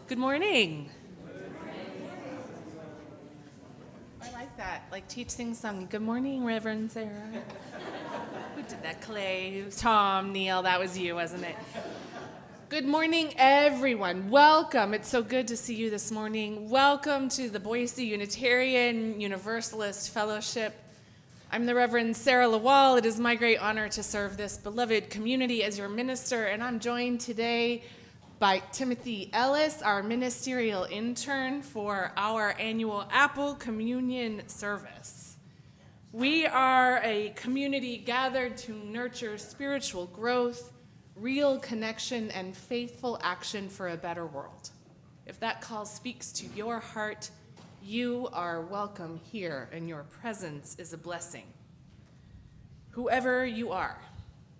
Good morning. I like that. Like teach, sing, song. Good morning, Reverend Sarah. Who did that? Clay, Tom, Neil. That was you, wasn't it? Good morning, everyone. Welcome. It's so good to see you this morning. Welcome to the Boise Unitarian Universalist Fellowship. I'm the Reverend Sara LaWall. It is my great honor to serve this beloved community as your minister, and I'm joined today by Timothy Ellis, our ministerial intern for our annual Apple Communion service. We are a community gathered to nurture spiritual growth, real connection, and faithful action for a better world. If that call speaks to your heart, you are welcome here, and your presence is a blessing. Whoever you are,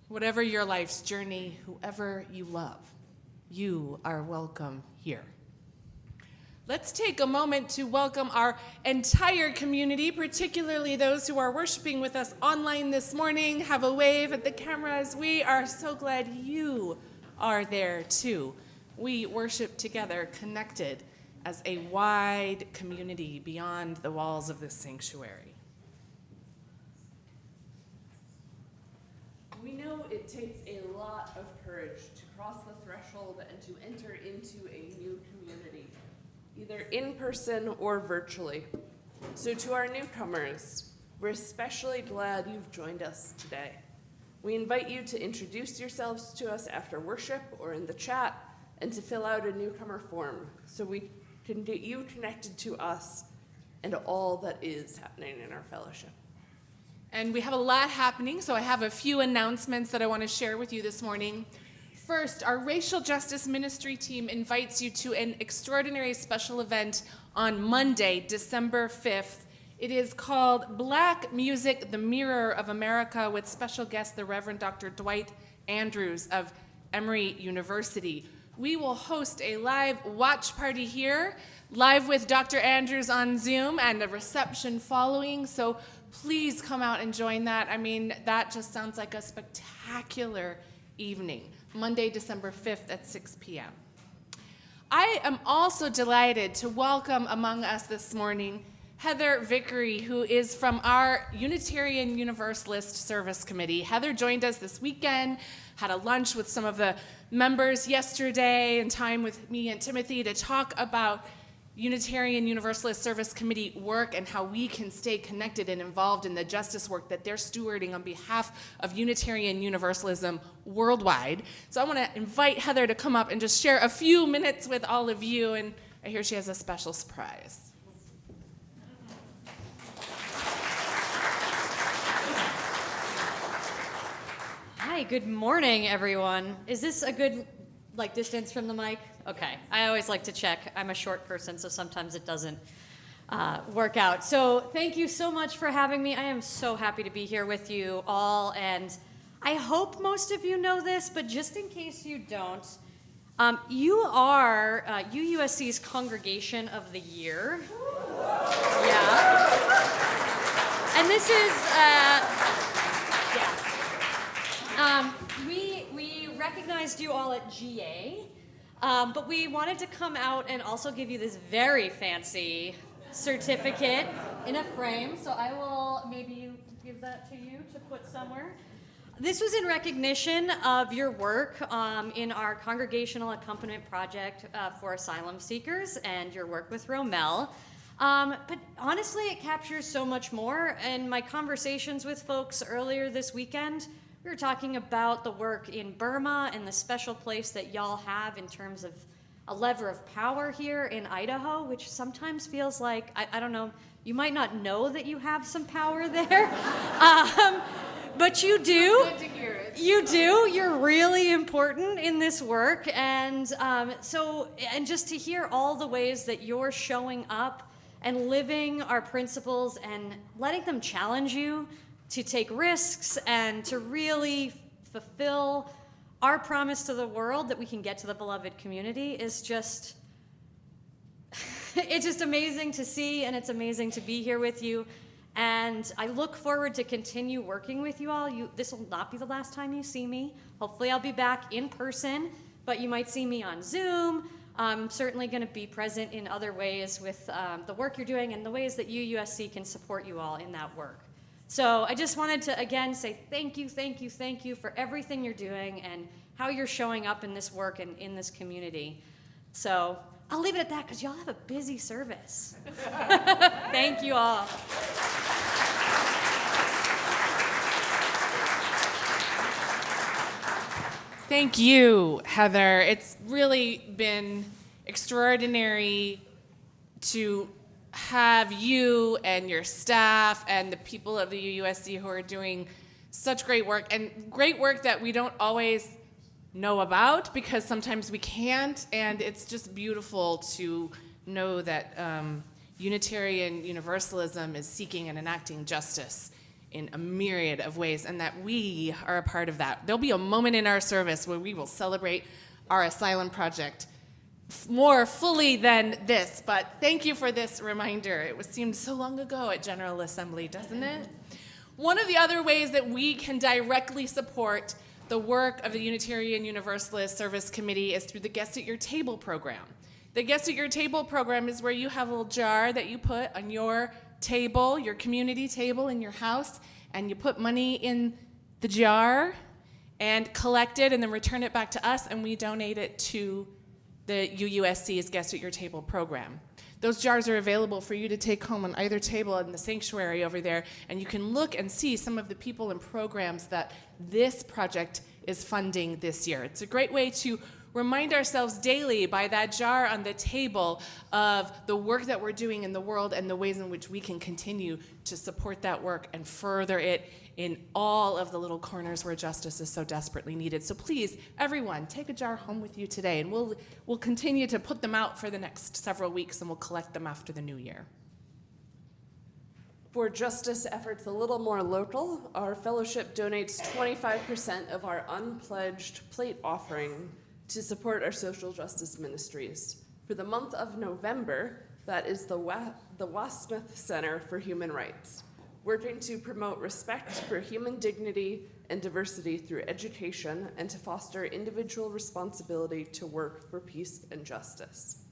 whatever your life's journey, whoever you love, you are welcome here. Let's take a moment to welcome our entire community, particularly those who are worshiping with us online this morning. Have a wave at the cameras. We are so glad you are there too. We worship together, connected as a wide community beyond the walls of this sanctuary. We know it takes a lot of courage to cross the threshold and to enter into a new community, either in person or virtually. So to our newcomers, we're especially glad you've joined us today. We invite you to introduce yourselves to us after worship or in the chat and to fill out a newcomer form so we can get you connected to us and all that is happening in our fellowship. And we have a lot happening, so I have a few announcements that I want to share with you this morning. First, our racial justice ministry team invites you to an extraordinary special event on Monday, December 5th. It is called Black Music, the Mirror of America, with special guest, the Reverend Dr. Dwight Andrews of Emory University. We will host a live watch party here, live with Dr. Andrews on Zoom, and a reception following, so please come out and join that. I mean, that just sounds like a spectacular evening. Monday, December 5th at 6 p.m. I am also delighted to welcome among us this morning Heather Vickery, who is from our Unitarian Universalist Service Committee. Heather joined us this weekend, had a lunch with some of the members yesterday, and time with me and Timothy to talk about Unitarian Universalist Service Committee work and how we can stay connected and involved in the justice work that they're stewarding on behalf of Unitarian Universalism worldwide. So I want to invite Heather to come up and just share a few minutes with all of you, and I hear she has a special surprise. Hi, good morning, everyone. Is this a good distance from the mic? Okay, I always like to check. I'm a short person, so sometimes it doesn't work out. So thank you so much for having me. I am so happy to be here with you all, and I hope most of you know this, but just in case you don't, you are UUSC's Congregation of the Year. Yeah. And this is, we recognized you all at GA, but we wanted to come out and also give you this very fancy certificate in a frame, so I will maybe give that to you to put somewhere. This was in recognition of your work in our Congregational Accompaniment Project for Asylum Seekers and your work with Rommel. But honestly, it captures so much more. In my conversations with folks earlier this weekend, we were talking about the work in Burma and the special place that y'all have in terms of a lever of power here in Idaho, which sometimes feels like, I don't know, you might not know that you have some power there, but you do. It's good to hear it. You do. You're really important in this work, and just to hear all the ways that you're showing up and living our principles and letting them challenge you to take risks and to really fulfill our promise to the world that we can get to the beloved community is just, it's just amazing to see, and it's amazing to be here with you. And I look forward to continue working with you all. This will not be the last time you see me. Hopefully I'll be back in person, but you might see me on Zoom. I'm certainly going to be present in other ways with the work you're doing and the ways that UUSC can support you all in that work. So I just wanted to, again, say thank you, thank you, thank you for everything you're doing and how you're showing up in this work and in this community. So I'll leave it at that because y'all have a busy service. Thank you all. Thank you, Heather. It's really been extraordinary to have you and your staff and the people of the UUSC who are doing such great work, and great work that we don't always know about because sometimes we can't, and it's just beautiful to know that Unitarian Universalism is seeking and enacting justice in a myriad of ways, and that we are a part of that. There'll be a moment in our service where we will celebrate our asylum project more fully than this, but thank you for this reminder. It seemed so long ago at General Assembly, doesn't it? One of the other ways that we can directly support the work of the Unitarian Universalist Service Committee is through the Guest at Your Table program. The Guest at Your Table program is where you have a little jar that you put on your table, your community table in your house, and you put money in the jar and collect it and then return it back to us, and we donate it to the UUSC's Guest at Your Table program. Those jars are available for you to take home on either table in the sanctuary over there, and you can look and see some of the people and programs that this project is funding this year. It's a great way to remind ourselves daily by that jar on the table of the work that we're doing in the world and the ways in which we can continue to support that work and further it in all of the little corners where justice is so desperately needed. So please, everyone, take a jar home with you today, and we'll continue to put them out for the next several weeks, and we'll collect them after the new year. For justice efforts a little more local, our fellowship donates 25% of our unpledged plate offering to support our social justice ministries. For the month of November, that is the Wasmith Center for Human Rights, working to promote respect for human dignity and diversity through education and to foster individual responsibility to work for peace and justice.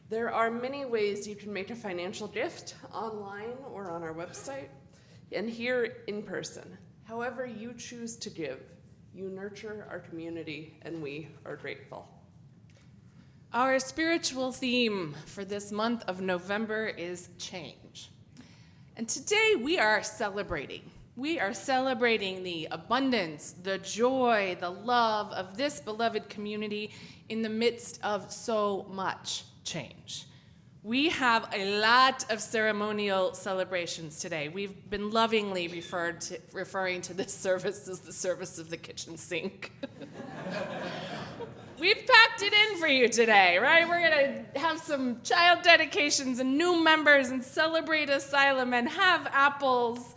There are many ways you can make a financial gift, online or on our website, and here in person. However you choose to give, you nurture our community, and we are grateful. Our spiritual theme for this month of November is change. And today we are celebrating. We are celebrating the abundance, the joy, the love of this beloved community in the midst of so much change. We have a lot of ceremonial celebrations today. We've been lovingly referring to this service as the service of the kitchen sink. We've packed it in for you today, right? We're going to have some child dedications and new members and celebrate asylum and have apples.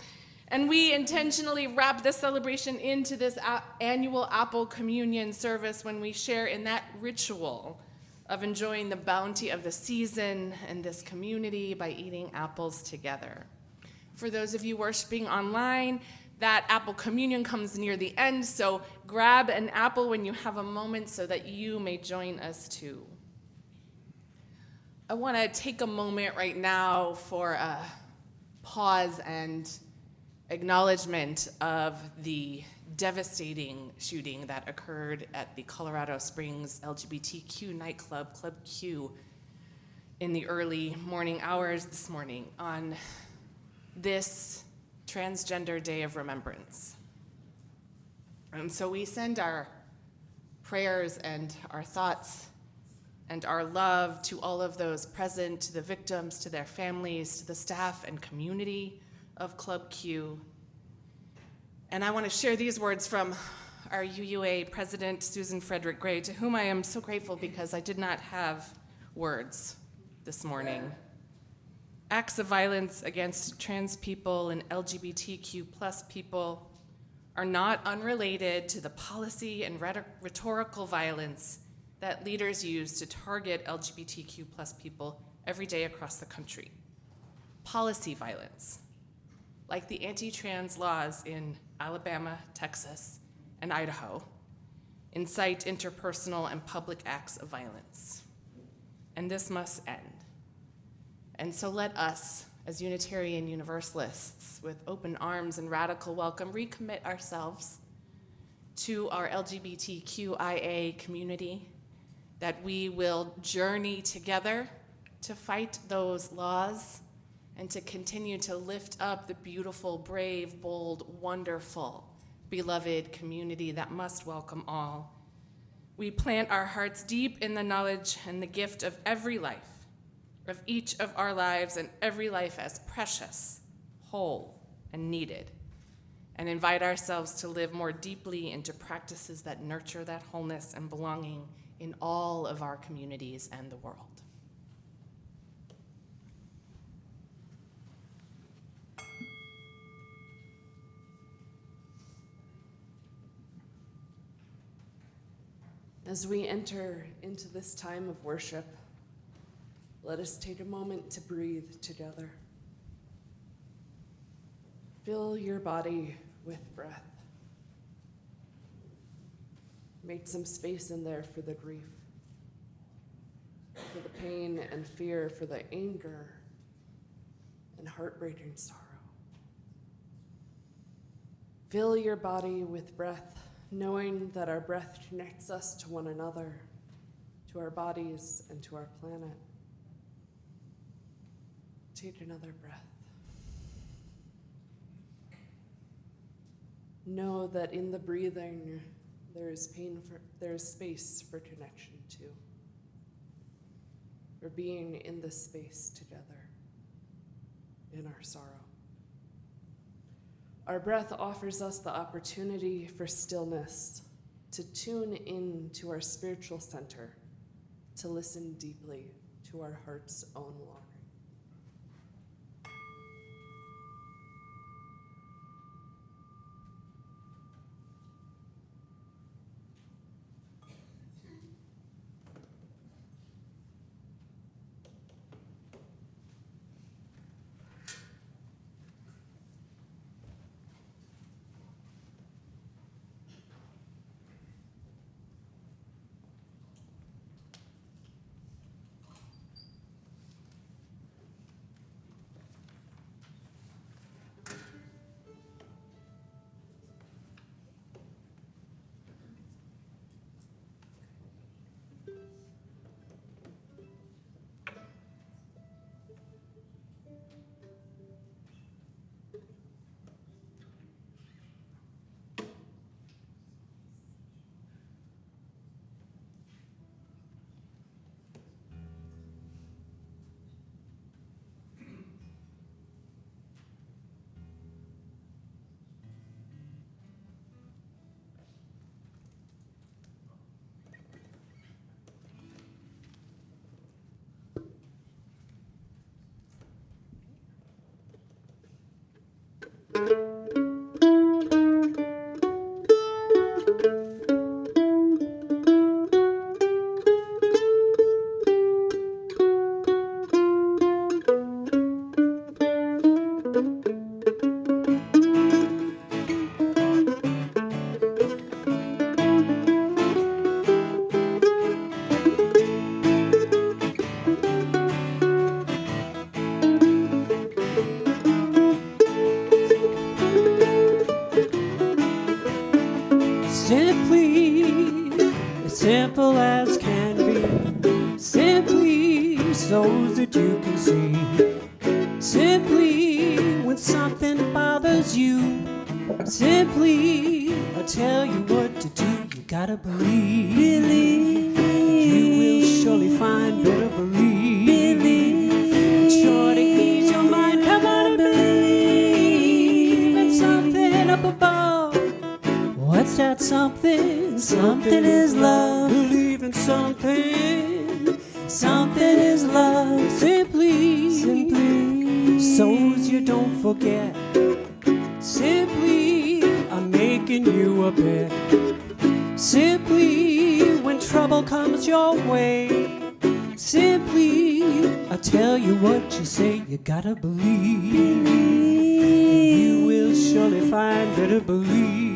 And we intentionally wrap this celebration into this annual Apple Communion service when we share in that ritual of enjoying the bounty of the season and this community by eating apples together. For those of you worshiping online, that Apple Communion comes near the end, so grab an apple when you have a moment so that you may join us too. I want to take a moment right now for a pause and acknowledgement of the devastating shooting that occurred at the Colorado Springs LGBTQ nightclub, Club Q, in the early morning hours this morning on this Transgender Day of Remembrance. And so we send our prayers and our thoughts and our love to all of those present, to the victims, to their families, to the staff and community of Club Q. And I want to share these words from our UUA president, Susan Frederick Gray, to whom I am so grateful because I did not have words this morning. Acts of violence against trans people and LGBTQ plus people are not unrelated to the policy and rhetorical violence that leaders use to target LGBTQ plus people every day across the country. Policy violence, like the anti-trans laws in Alabama, Texas, and Idaho, incite interpersonal and public acts of violence. and this must end. And so let us, as Unitarian Universalists, with open arms and radical welcome, recommit ourselves to our LGBTQIA community, that we will journey together to fight those laws and to continue to lift up the beautiful, brave, bold, wonderful, beloved community that must welcome all. We plant our hearts deep in the knowledge and the gift of every life, of each of our lives, and every life as precious, whole, and needed, and invite ourselves to live more deeply into practices that nurture that wholeness and belonging in all of our communities and the world. As we enter into this time of worship, let us take a moment to breathe together. Fill your body with breath. Make some space in there for the grief, for the pain and fear, for the anger and heartbreaking sorrow. Fill your body with breath, knowing that our breath connects us to one another, to our bodies, and to our planet. Take another breath. Know that in the breathing, there is space for connection too. For being in this space together, in our sorrow. Our breath offers us the opportunity for stillness, to tune in to our spiritual center, to listen deeply to our heart's own longing. Simple as can be, simply so that you can see, simply when something bothers you, simply I tell you what to do, you gotta believe, you will surely find better believe, sure to ease your mind, come on and believe in something up above. What's that something? Something is love. Believe in something. Something is love. Simply, so you don't forget. Simply, I'm making you a bet. Simply, when trouble comes your way. Simply, I tell you what you say. You gotta believe. You will surely find better believe.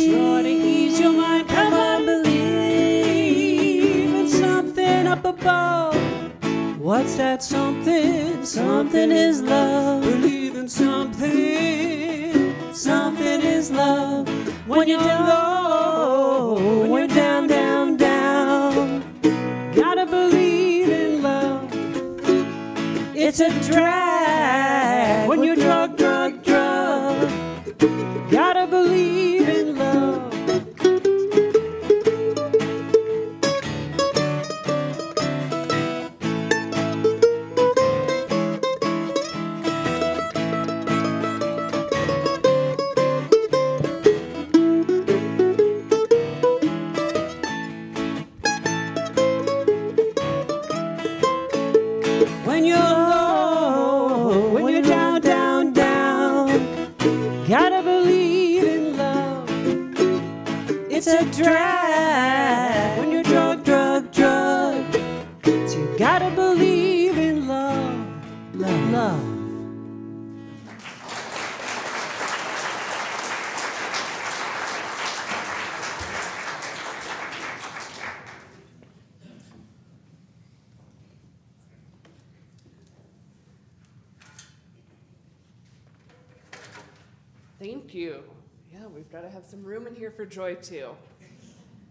Sure to ease your mind, come on, believe in something up above. above. What's that something? Something is love. Believe in something. Something is love. When you're down low, when you're down, down, down, gotta believe in love. It's a drag when you're drug, drug, drug. Gotta believe in love. When you're low, when you're down, down, down, gotta believe in love. It's a drag when you're drug, drug, drug. So you gotta believe in love, love, love. Thank you. Yeah, we've got to have some room in here for joy too.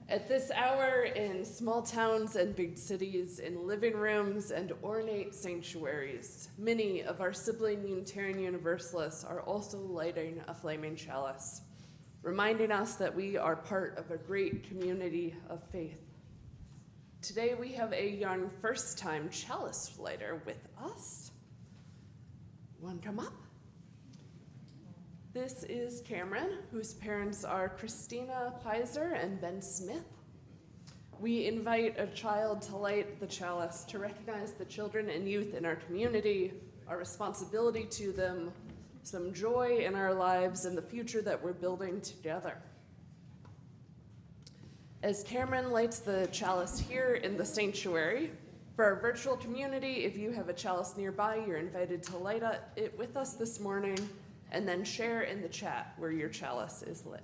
At this hour, in small towns and big cities, in living rooms and ornate sanctuaries, many of our sibling Unitarian Universalists are also lighting a flaming chalice, reminding us that we are part of a great community of faith. Today we have a young first-time chalice lighter with us. Want to come up? This is Cameron, whose parents are Christina Pizer and Ben Smith. We invite a child to light the chalice to recognize the children and youth in our community, our responsibility to them, some joy in our lives, and the future that we're building together. As Cameron lights the chalice here in the sanctuary, for our virtual community, if you have a chalice nearby, you're invited to light it with us this morning, and then share in the chat where your chalice is lit.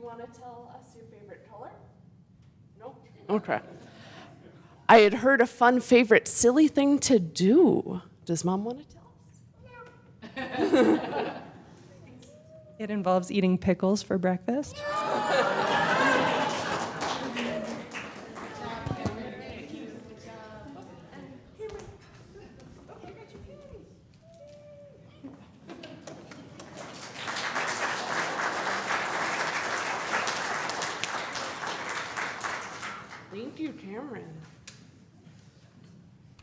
Want to tell us your favorite color? No? Okay. I had heard a fun favorite silly thing to do. Does Mom want to tell us? No. It involves eating pickles for breakfast. Thank you, Cameron.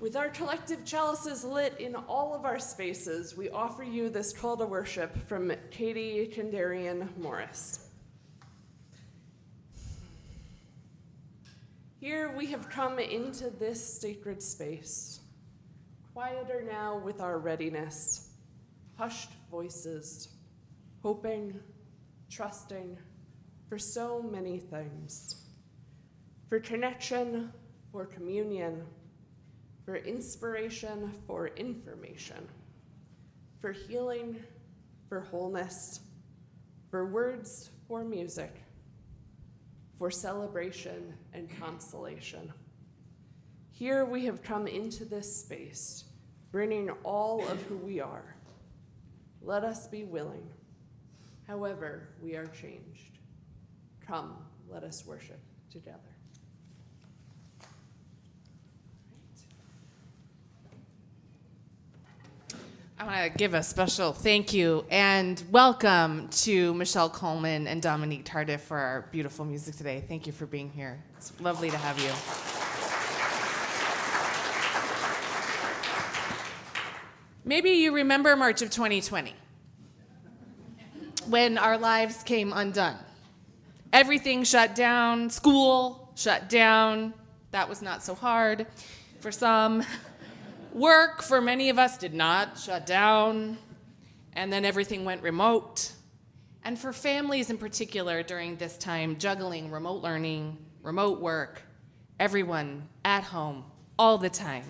With our collective chalices lit in all of our spaces, we offer you this call to worship from Katie Kendarian Morris. Here we have come into this sacred space, quieter now with our readiness, hushed voices, hoping, trusting for so many things. For connection, for communion, for inspiration, for information, for healing, for wholeness, for words, for music, for celebration and consolation. Here we have come into this space bringing all of who we are. Let us be willing. However, we are changed. Come, let us worship together. I want to give a special thank you and welcome to Michelle Coleman and Dominique Tardiff for our beautiful music today. Thank you for being here. It's lovely to have you. Maybe you remember March of 2020, when our lives came undone. Everything shut down, school shut down. That was not so hard for some. Work, for many of us, did not shut down, and then everything went remote. And for families in particular during this time, juggling remote learning, remote work, everyone at home, all the time,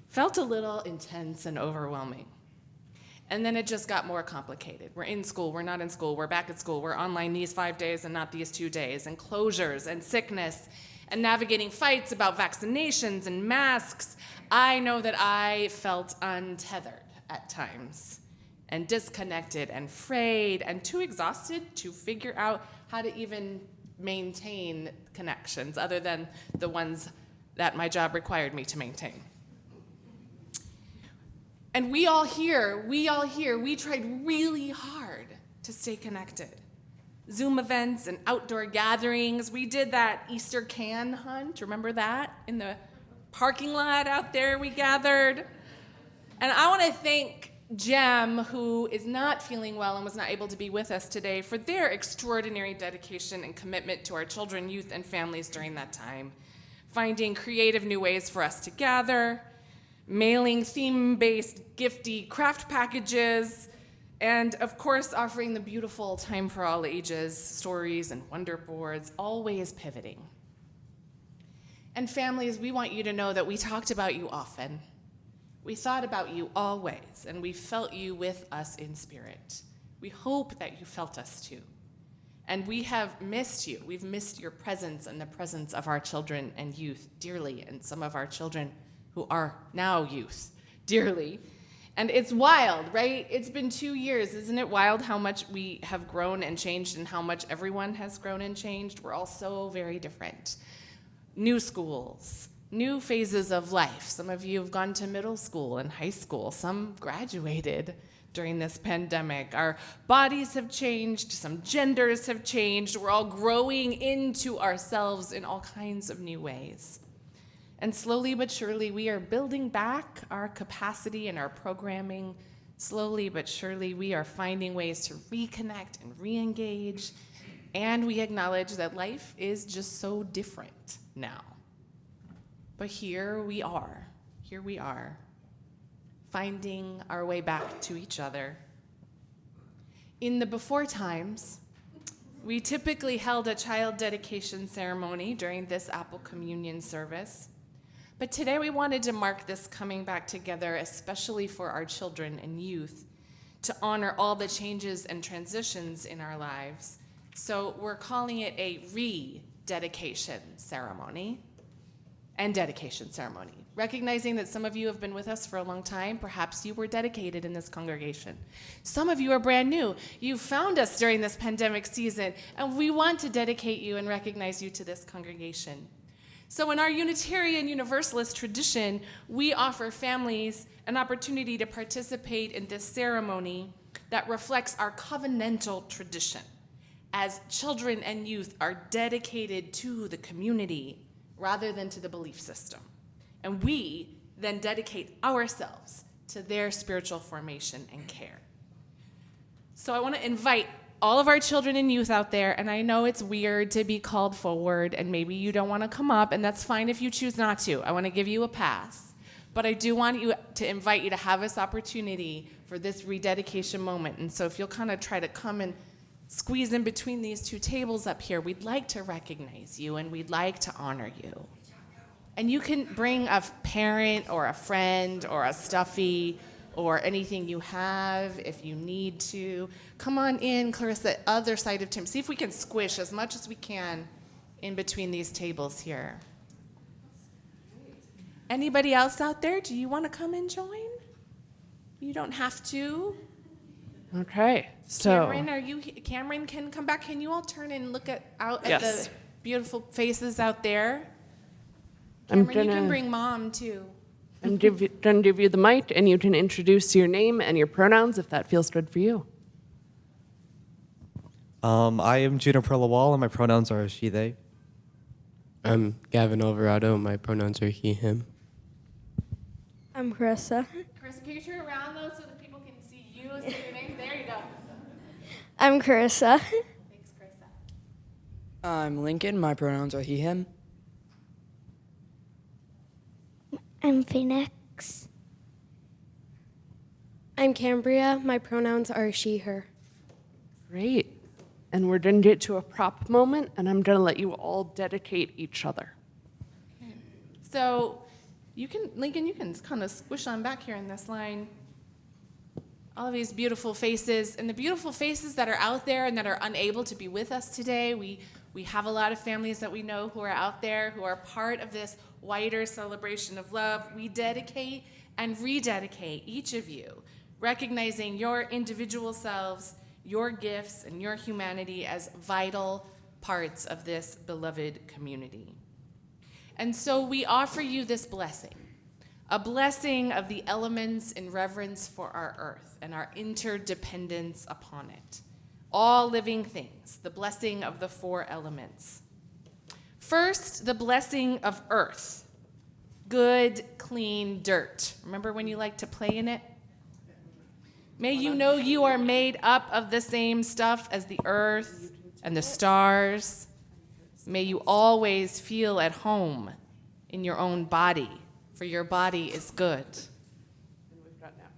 felt a little intense and overwhelming. And then it just got more complicated. We're in school, we're not in school, we're back at school, we're online these 5 days and not these 2 days, and closures and sickness, and navigating fights about vaccinations and masks. I know that I felt untethered at times, and disconnected and frayed and too exhausted to figure out how to even maintain connections other than the ones that my job required me to maintain. And we tried really hard to stay connected. Zoom events and outdoor gatherings. We did that Easter can hunt, remember that? In the parking lot out there we gathered. And I want to thank Jem, who is not feeling well and was not able to be with us today, for their extraordinary dedication and commitment to our children, youth, and families during that time, finding creative new ways for us to gather, mailing theme-based gifty craft packages, and of course offering the beautiful Time for All Ages stories and wonder boards, always pivoting. And families, we want you to know that we talked about you often. We thought about you always, and we felt you with us in spirit. We hope that you felt us too. And we have missed you. We've missed your presence and the presence of our children and youth dearly, and some of our children who are now youth dearly. And it's wild, right? It's been 2 years. Isn't it wild how much we have grown and changed and how much everyone has grown and changed? We're all so very different. New schools, new phases of life. Some of you have gone to middle school and high school. Some graduated during this pandemic. Our bodies have changed. Some genders have changed. We're all growing into ourselves in all kinds of new ways. And slowly but surely, we are building back our capacity and our programming. Slowly but surely, we are finding ways to reconnect and re-engage. And we acknowledge that life is just so different now. But here we are, finding our way back to each other. In the before times, we typically held a child dedication ceremony during this Apple Communion service. But today we wanted to mark this coming back together, especially for our children and youth, to honor all the changes and transitions in our lives. So we're calling it a rededication ceremony and dedication ceremony, recognizing that some of you have been with us for a long time. Perhaps you were dedicated in this congregation. Some of you are brand new. You found us during this pandemic season, and we want to dedicate you and recognize you to this congregation. So in our Unitarian Universalist tradition, we offer families an opportunity to participate in this ceremony that reflects our covenantal tradition, as children and youth are dedicated to the community rather than to the belief system. And we then dedicate ourselves to their spiritual formation and care. So I want to invite all of our children and youth out there, and I know it's weird to be called forward, and maybe you don't want to come up, and that's fine if you choose not to. I want to give you a pass. But I do want to invite you to have this opportunity for this rededication moment. And so if you'll kind of try to come and squeeze in between these two tables up here, we'd like to recognize you, and we'd like to honor you. And you can bring a parent or a friend or a stuffy or anything you have if you need to. Come on in, Clarissa, other side of Tim. See if we can squish as much as we can in between these tables here. Anybody else out there? Do you want to come and join? You don't have to. Okay, so Cameron can come back. Can you all turn and look out at Yes. the beautiful faces out there? I'm Cameron, you can gonna- bring Mom too. I'm gonna give you the mic, and you can introduce your name and your pronouns if that feels good for you. I am Sara LaWall, and my pronouns are she, they. I'm Gavin Alvarado. My pronouns are he, him. I'm Carissa. Chris, can you turn around though so that people can see you? Say your name. There you go. I'm Carissa. Thanks, Carissa. I'm Lincoln. My pronouns are he, him. I'm Phoenix. I'm Cambria. My pronouns are she, her. Great. And we're going to get to a prop moment, and I'm going to let you all dedicate each other. So Lincoln, you can kind of squish on back here in this line. All of these beautiful faces, and the beautiful faces that are out there and that are unable to be with us today. We have a lot of families that we know who are out there, who are part of this wider celebration of love. We dedicate and rededicate each of you, recognizing your individual selves, your gifts, and your humanity as vital parts of this beloved community. And so we offer you this blessing, a blessing of the elements in reverence for our earth and our interdependence upon it. All living things, the blessing of the 4 elements. First, the blessing of earth, good, clean dirt. Remember when you liked to play in it? May you know you are made up of the same stuff as the earth and the stars. May you always feel at home in your own body, for your body is good.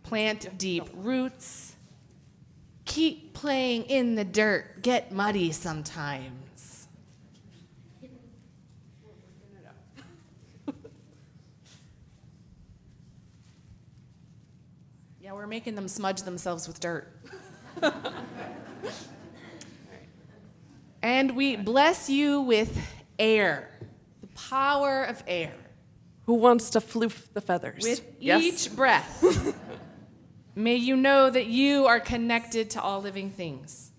Plant deep roots. Keep playing in the dirt. Get muddy sometimes. Yeah, we're making them smudge themselves with dirt. And we bless you with air, the power of air. Who wants to floof the feathers? With Yes? each breath, may you know that you are connected to all living things.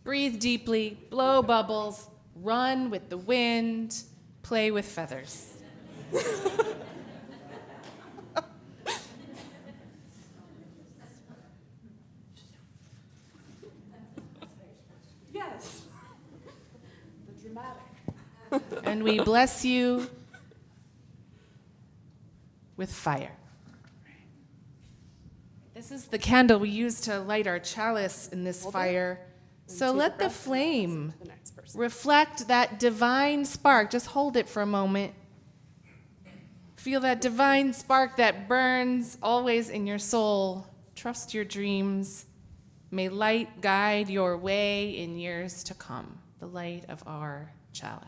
Breathe deeply, blow bubbles, run with the wind, play with feathers. Yes. The dramatic. And we bless you with fire. This is the candle we use to light our chalice in this fire. So take a let the breath. flame The next person. reflect that divine spark. Just hold it for a moment. Feel that divine spark that burns always in your soul. Trust your dreams. May light guide your way in years to come. The light of our chalice.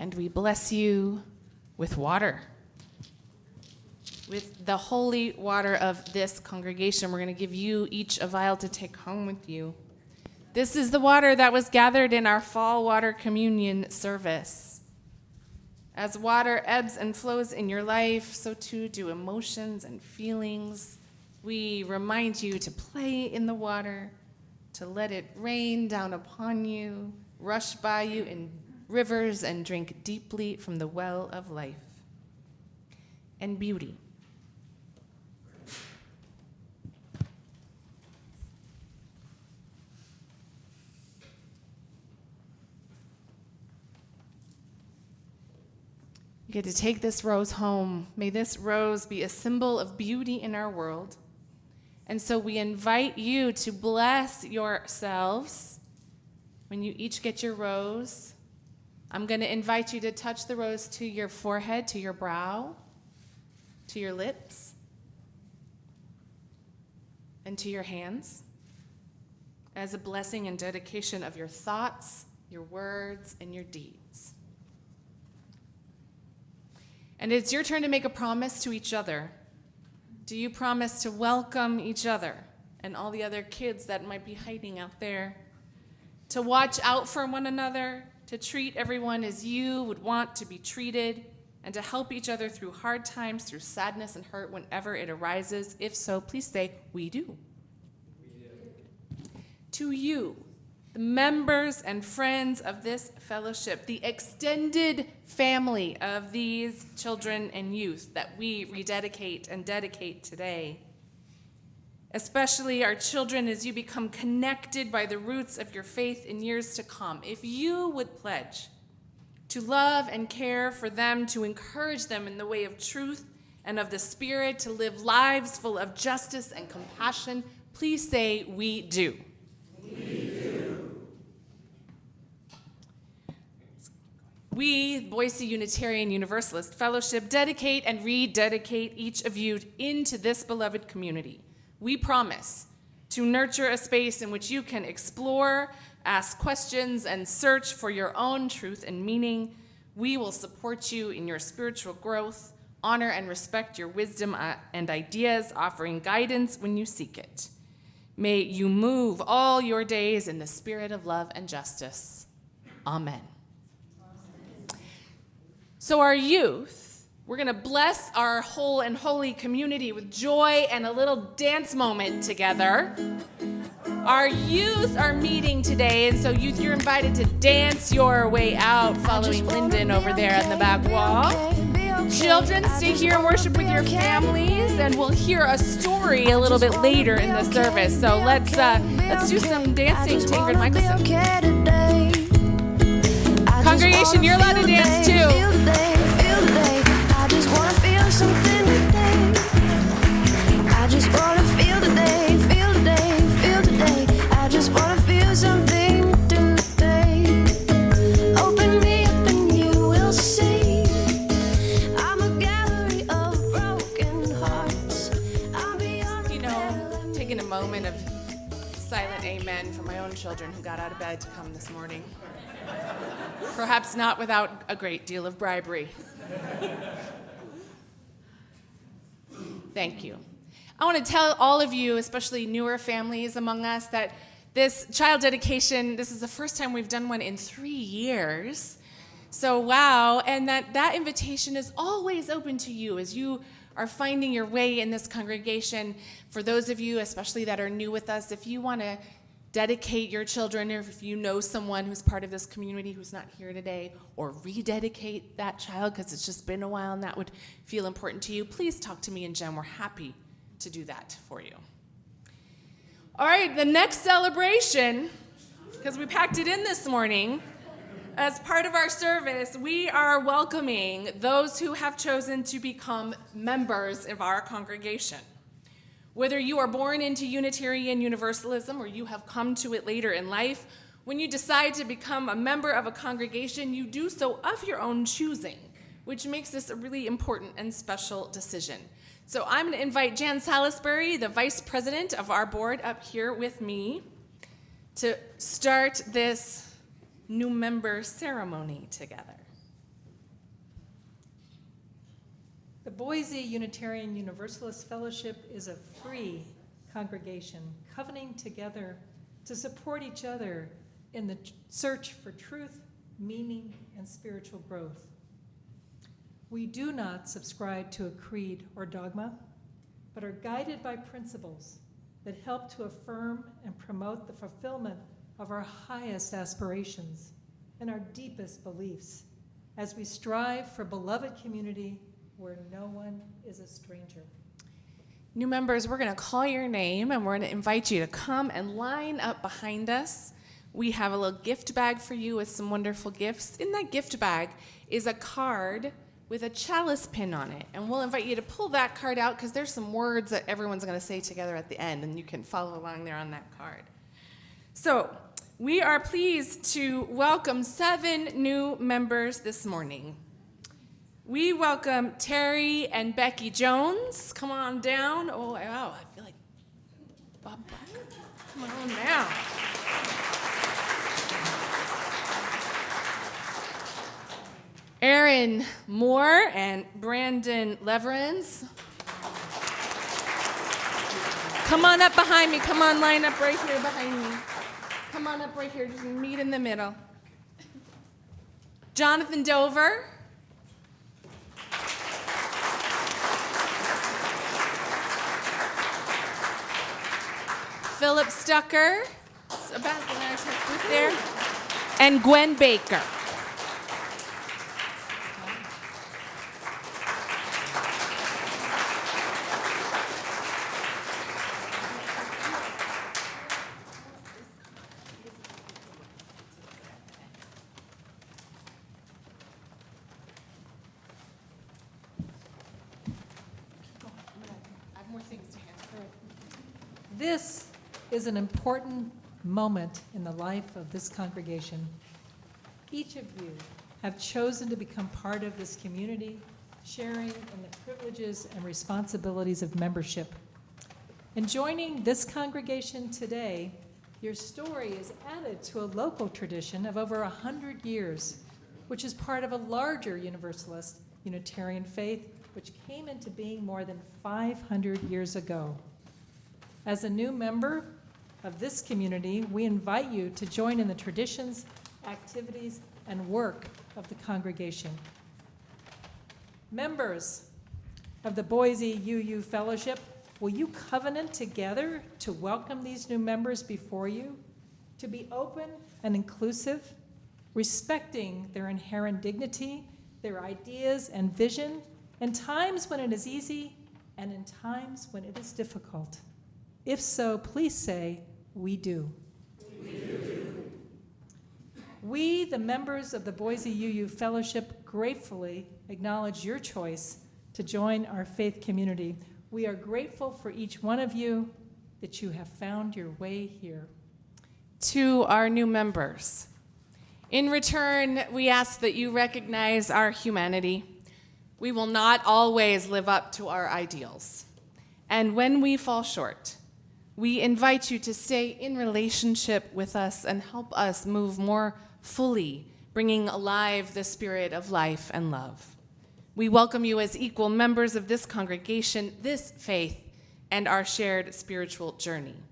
And we bless you with water. With the holy water of this congregation, we're going to give you each a vial to take home with you. This is the water that was gathered in our fall water communion service. As water ebbs and flows in your life, so too do emotions and feelings. We remind you to play in the water, to let it rain down upon you, rush by you in rivers, and drink deeply from the well of life and beauty. You get to take this rose home. May this rose be a symbol of beauty in our world. And so we invite you to bless yourselves when you each get your rose. I'm going to invite you to touch the rose to your forehead, to your brow, to your lips, and to your hands as a blessing and dedication of your thoughts, your words, and your deeds. And it's your turn to make a promise to each other. Do you promise to welcome each other and all the other kids that might be hiding out there? To watch out for one another, to treat everyone as you would want to be treated, and to help each other through hard times, through sadness and hurt whenever it arises? If so, please say, we do. We do. To you, the members and friends of this fellowship, the extended family of these children and youth that we rededicate and dedicate today, especially our children as you become connected by the roots of your faith in years to come, if you would pledge to love and care for them, to encourage them in the way of truth and of the Spirit, to live lives full of justice and compassion, please say, we do. We do. We, Boise Unitarian Universalist Fellowship, dedicate and rededicate each of you into this beloved community. We promise to nurture a space in which you can explore, ask questions, and search for your own truth and meaning. We will support you in your spiritual growth, honor and respect your wisdom and ideas, offering guidance when you seek it. May you move all your days in the spirit of love and justice. Amen. So our youth, we're going to bless our whole and holy community with joy and a little dance moment together. Our youth are meeting today, and so youth, you're invited to dance your way out following Lyndon over there on the back wall. Children, stay here and worship with your families, and we'll hear a story a little bit later in the service. So let's do some dancing to Ingrid Michelson. Congregation, you're allowed to dance too. I just wanna feel something today. I just wanna feel today, feel today, feel today. I just wanna feel something today. Open me up and you will see. I'm a gallery of broken hearts. I'm beyond taking a moment of silent amen for my own children who got out of bed to come this morning. Perhaps not without a great deal of bribery. Thank you. I want to tell all of you, especially newer families among us, that this child dedication, this is the first time we've done one in 3 years. So wow, and that invitation is always open to you as you are finding your way in this congregation. For those of you, especially that are new with us, if you want to dedicate your children, or if you know someone who's part of this community who's not here today, or rededicate that child because it's just been a while and that would feel important to you, please talk to me and Jen. We're happy to do that for you. All right, the next celebration, because we packed it in this morning, as part of our service, we are welcoming those who have chosen to become members of our congregation. Whether you are born into Unitarian Universalism or you have come to it later in life, when you decide to become a member of a congregation, you do so of your own choosing, which makes this a really important and special decision. So I'm going to invite Jan Salisbury, the vice president of our board, up here with me to start this new member ceremony together. The Boise Unitarian Universalist Fellowship is a free congregation covenanting together to support each other in the search for truth, meaning, and spiritual growth. We do not subscribe to a creed or dogma, but are guided by principles that help to affirm and promote the fulfillment of our highest aspirations and our deepest beliefs as we strive for beloved community where no one is a stranger. New members, we're going to call your name and we're going to invite you to come and line up behind us. We have a little gift bag for you with some wonderful gifts. In that gift bag is a card with a chalice pin on it. And we'll invite you to pull that card out because there's some words that everyone's going to say together at the end, and you can follow along there on that card. So we are pleased to welcome 7 new members this morning. We welcome Terry and Becky Jones. Come on down. Oh, wow, I feel like Bob Buck. Come on down. Aaron Moore and Brandon Leverins. Come on up behind me. Come on, line up right here behind me. Come on up right here. Just meet in the middle. Jonathan Dover. Philip Stucker. About there. And Gwen Baker. This is an important moment in the life of this congregation. Each of you have chosen to become part of this community, sharing in the privileges and responsibilities of membership. In joining this congregation today, your story is added to a local tradition of over 100 years, which is part of a larger Universalist Unitarian faith, which came into being more than 500 years ago. As a new member of this community, we invite you to join in the traditions, activities, and work of the congregation. Members of the Boise UU Fellowship, will you covenant together to welcome these new members before you, to be open and inclusive, respecting their inherent dignity, their ideas and vision, in times when it is easy and in times when it is difficult? If so, please say, "We do." We do. We, the members of the Boise UU Fellowship, gratefully acknowledge your choice to join our faith community. We are grateful for each one of you that you have found your way here. To our new members, in return, we ask that you recognize our humanity. We will not always live up to our ideals. And when we fall short, we invite you to stay in relationship with us and help us move more fully, bringing alive the spirit of life and love. We welcome you as equal members of this congregation, this faith, and our shared spiritual journey.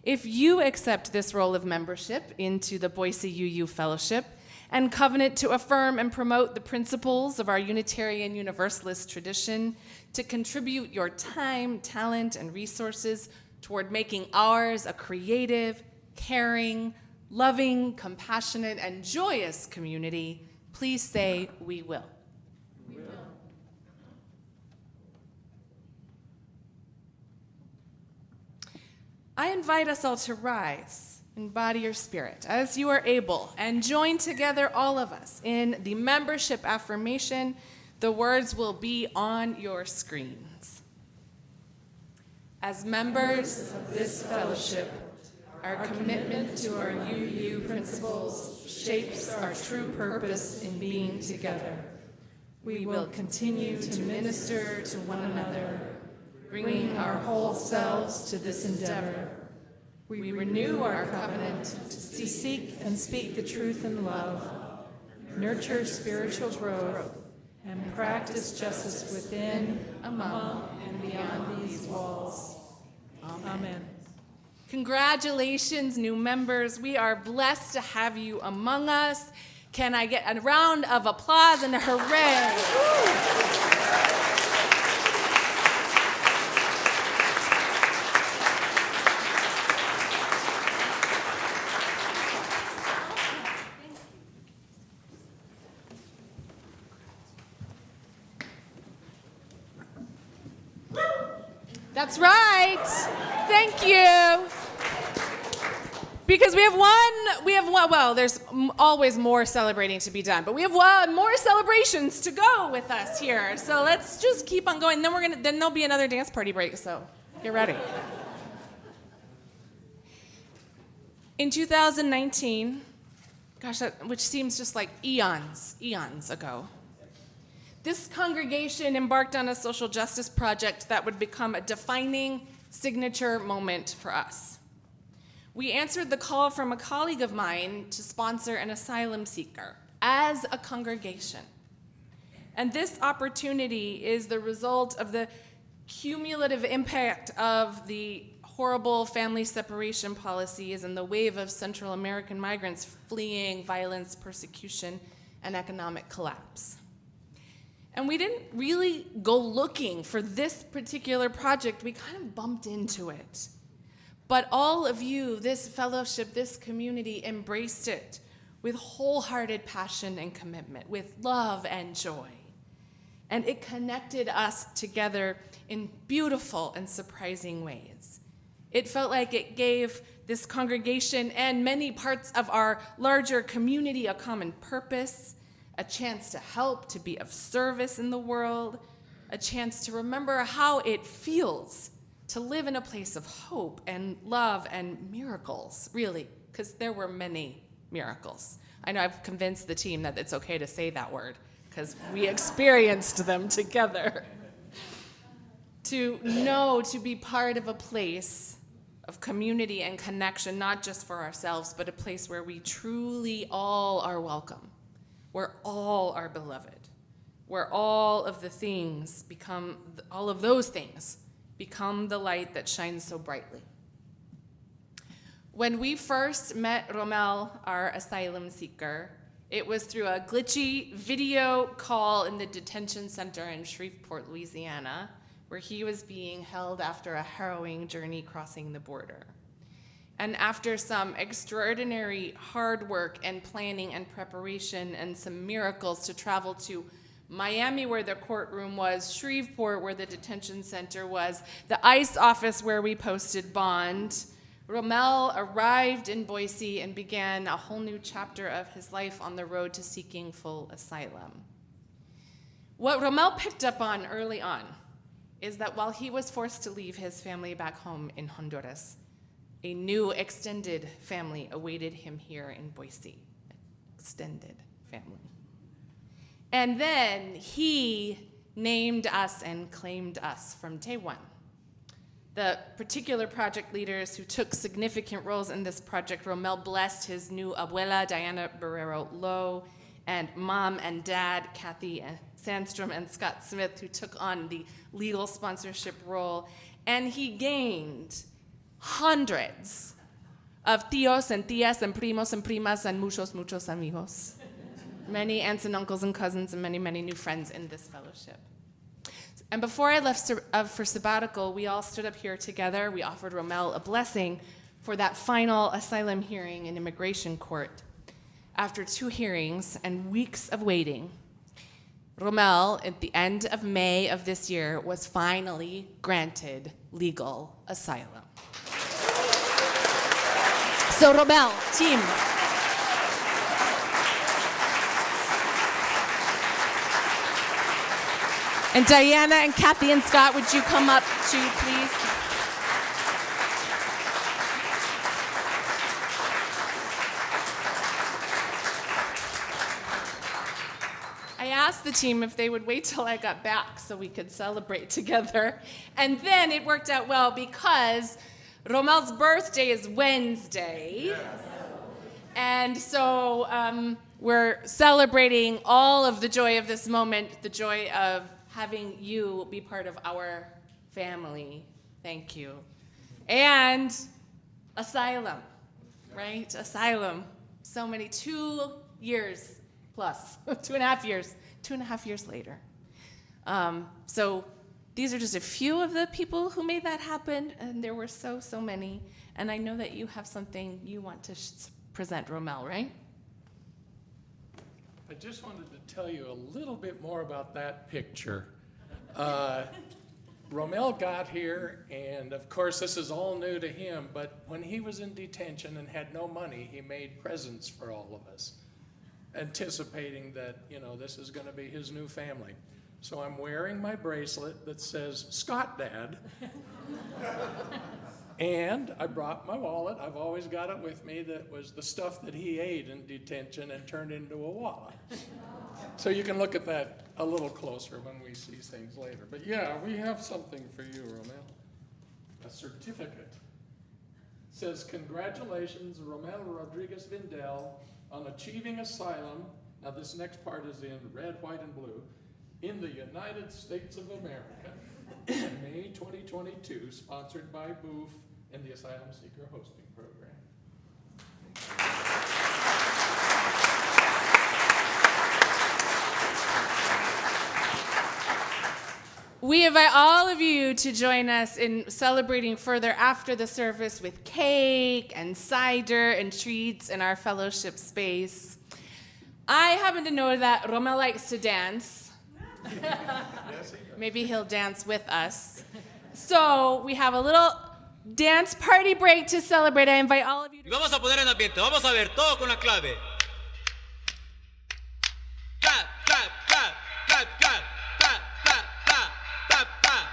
If you accept this role of membership into the Boise UU Fellowship and covenant to affirm and promote the principles of our Unitarian Universalist tradition, to contribute your time, talent, and resources toward making ours a creative, caring, loving, compassionate, and joyous community, please say, "We will." We will. I invite us all to rise, embody your spirit as you are able, and join together, all of us, in the membership affirmation. The words will be on your screens. As members of this fellowship, our commitment to our UU principles shapes our true purpose in being together. We will continue to minister to one another, bringing our whole selves to this endeavor. We renew our covenant to seek and speak the truth in love, nurture spiritual growth, and practice justice within, among, and beyond these walls. Amen. Congratulations, new members. We are blessed to have you among us. Can I get a round of applause and a hooray? That's right. Thank you. Because we have one, well, there's always more celebrating to be done, but we have more celebrations to go with us here. So let's just keep on going. Then there'll be another dance party break, so get ready. In 2019, gosh, which seems just like eons ago, this congregation embarked on a social justice project that would become a defining signature moment for us. We answered the call from a colleague of mine to sponsor an asylum seeker as a congregation. And this opportunity is the result of the cumulative impact of the horrible family separation policies and the wave of Central American migrants fleeing violence, persecution, and economic collapse. And we didn't really go looking for this particular project, we kind of bumped into it. But all of you, this fellowship, this community, embraced it with wholehearted passion and commitment, with love and joy. And it connected us together in beautiful and surprising ways. It felt like it gave this congregation and many parts of our larger community a common purpose, a chance to help, to be of service in the world, a chance to remember how it feels to live in a place of hope and love and miracles, really, because there were many miracles. I know I've convinced the team that it's okay to say that word, because we experienced them together. To know, to be part of a place of community and connection, not just for ourselves, but a place where we truly all are welcome, where all are beloved, where all of those things become the light that shines so brightly. When we first met Romel, our asylum seeker, it was through a glitchy video call in the detention center in Shreveport, Louisiana, where he was being held after a harrowing journey crossing the border. And after some extraordinary hard work and planning and preparation and some miracles to travel to Miami, where the courtroom was, Shreveport, where the detention center was, the ICE office where we posted bond, Romel arrived in Boise and began a whole new chapter of his life on the road to seeking full asylum. What Romel picked up on early on is that while he was forced to leave his family back home in Honduras, a new extended family awaited him here in Boise. Extended family. And then he named us and claimed us from day one. The particular project leaders who took significant roles in this project, Romel blessed his new abuela, Diana Barrero Lowe, and mom and dad, Kathy Sandstrom and Scott Smith, who took on the legal sponsorship role. And he gained hundreds of tios and tias and primos and primas and muchos, muchos amigos. Many aunts and uncles and cousins and many, many new friends in this fellowship. And before I left for sabbatical, we all stood up here together. We offered Romel a blessing for that final asylum hearing in immigration court. After 2 hearings and weeks of waiting, Romel, at the end of May of this year, was finally granted legal asylum. So Romel, team. And Diana and Kathy and Scott, would you come up too, please? I asked the team if they would wait till I got back so we could celebrate together. And then it worked out well because Romel's birthday is Wednesday. Yes. And so we're celebrating all of the joy of this moment, the joy of having you be part of our family. Thank you. And asylum, right? Asylum. So many, 2 years plus, 2.5 years, 2.5 years later. So these are just a few of the people who made that happen, and there were so many. And I know that you have something you want to present, Romel, right? I just wanted to tell you a little bit more about that picture. Romel got here, and of course this is all new to him, but when he was in detention and had no money, he made presents for all of us, anticipating that, this is going to be his new family. So I'm wearing my bracelet that says, Scott Dad. And I brought my wallet. I've always got it with me. That was the stuff that he ate in detention and turned into a wallet. So you can look at that a little closer when we see things later. But yeah, we have something for you, Romel. A certificate. It says, congratulations, Romel Rodriguez Vindel, on achieving asylum. Now this next part is in red, white, and blue. In the United States of America. May 2022, sponsored by Booth and the Asylum Seeker Hosting Program. We invite all of you to join us in celebrating further after the service with cake and cider and treats in our fellowship space. I happen to know that Roma likes to dance. Maybe he'll dance with us. So we have a little dance party break to celebrate. I invite all of you to... Vamos a poner en ambiente, vamos a ver, todo con la clave. Clap, clap, clap, clap, clap, clap, clap, clap, clap, clap.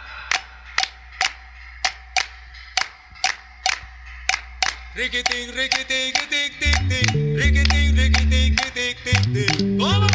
Ricky-ting, ricky-ting, ricky-ting, ricky-ting, ricky-ting, ricky-ting. ¿Cómo?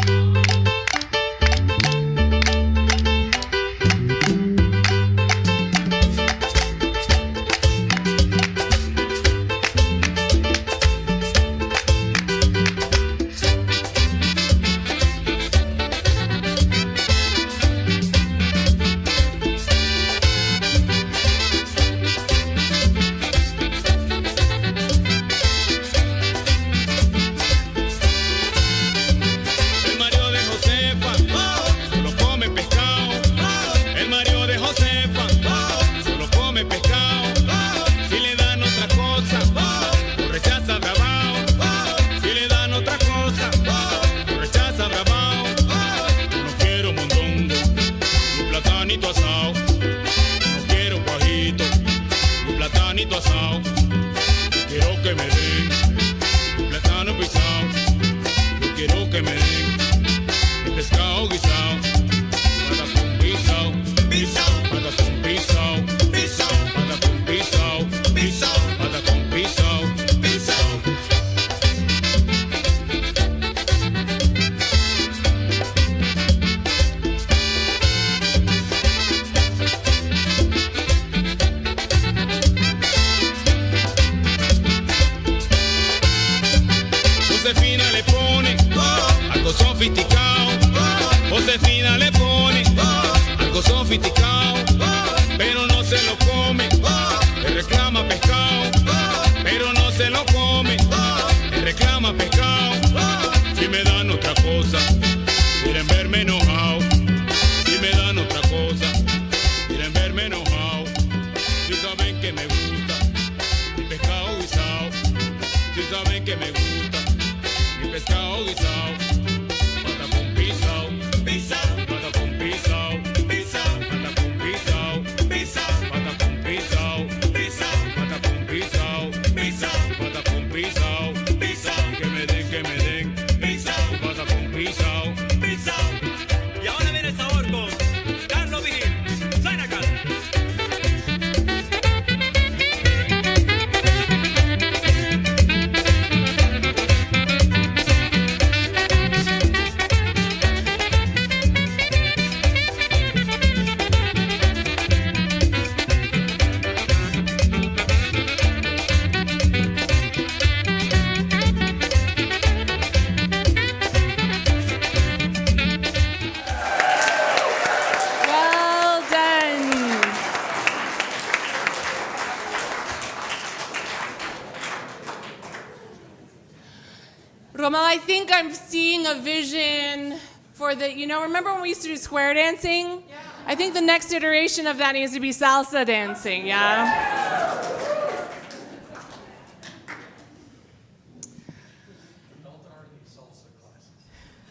I think I'm seeing a vision for the, remember when we used to do square dancing? Yeah. I think the next iteration of that needs to be salsa dancing, yeah?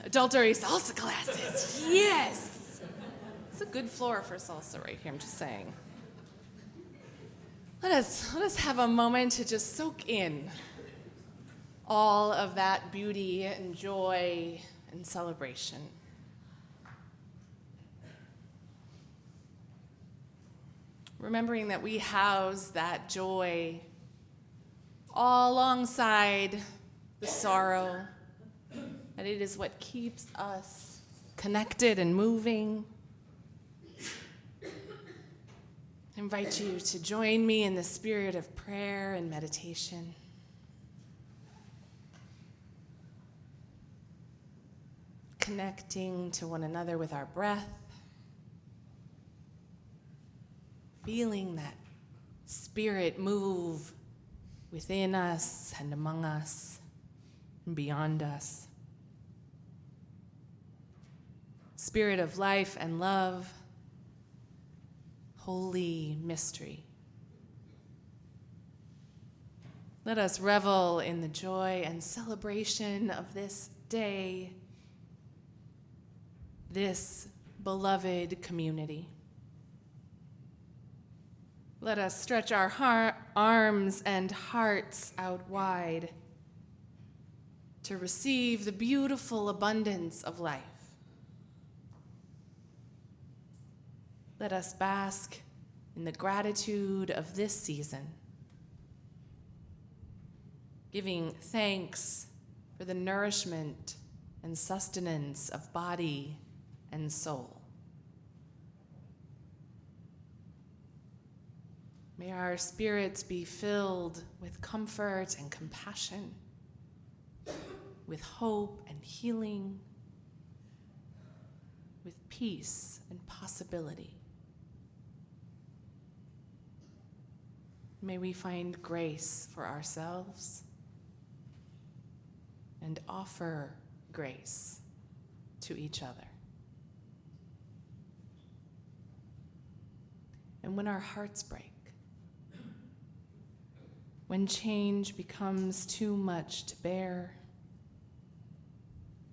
Adultery salsa classes, yes! It's a good floor for salsa right here, I'm just saying. Let us have a moment to just soak in all of that beauty and joy and celebration. Remembering that we house that joy all alongside the sorrow, that it is what keeps us connected and moving. I invite you to join me in the spirit of prayer and meditation. Connecting to one another with our breath. feeling that spirit move within us and among us and beyond us. Spirit of life and love, holy mystery. Let us revel in the joy and celebration of this day, this beloved community. Let us stretch our arms and hearts out wide to receive the beautiful abundance of life. Let us bask in the gratitude of this season, giving thanks for the nourishment and sustenance of body and soul. May our spirits be filled with comfort and compassion, with hope and healing, with peace and possibility. May we find grace for ourselves and offer grace to each other. And when our hearts break, when change becomes too much to bear,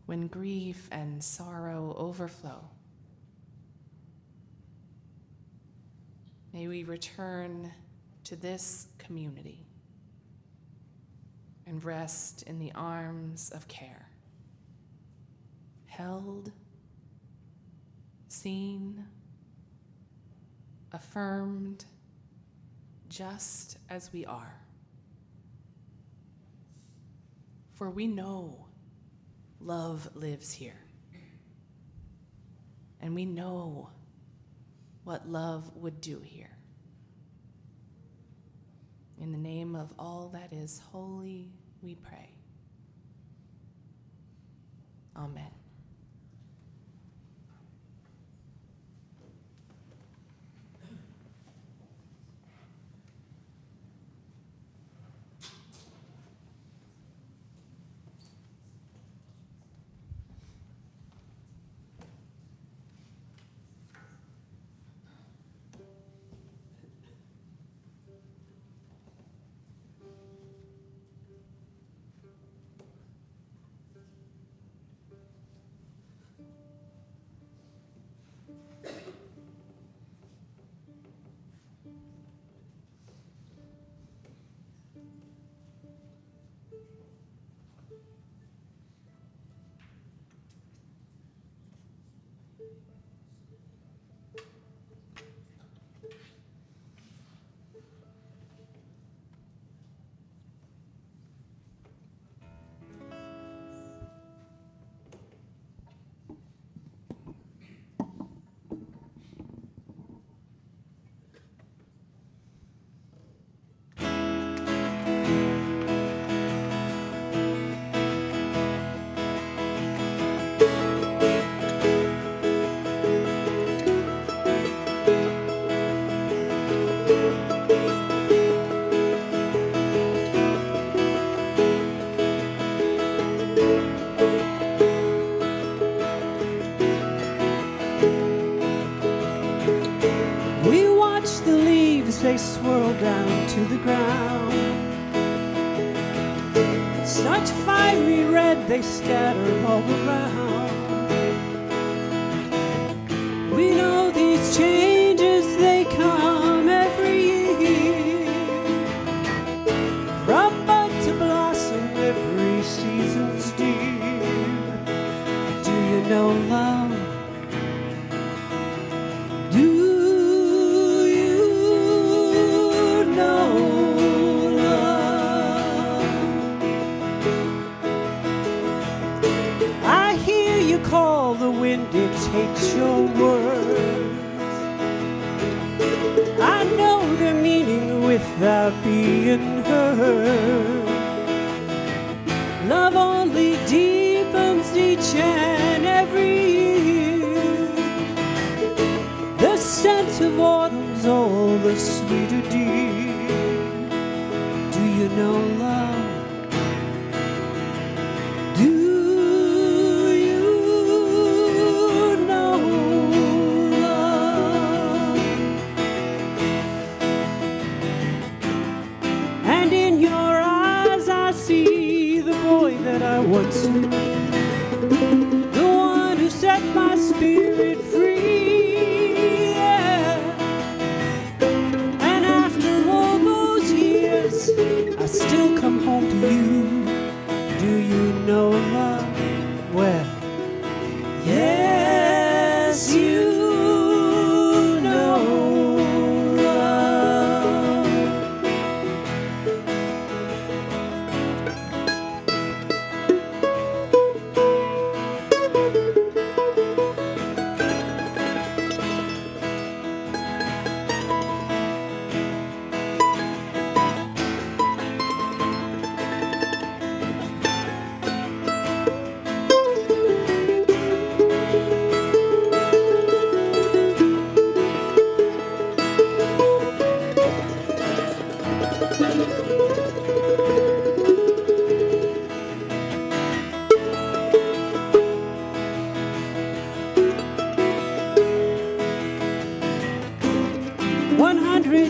when grief and sorrow overflow, may we return to this community and rest in the arms of care, held, seen, affirmed, just as we are. For we know love lives here, and we know what love would do here. In the name of all that is holy, we pray. Amen. They swirl down to the ground. Such fiery red they scatter all around. We know these changes, they come every year. From bud to blossom, every season's dear. Do you know love? Call the wind, it takes your words. I know their meaning without being heard. Love only deepens each and every year. The scent of autumn love's all the sweeter, dear. Do you know love? Do you know love? And in your eyes I see the boy that I once knew, the one who set my spirit free, yeah. And after all those years, I still come home to you. Do you know love? Well, yes, you know love.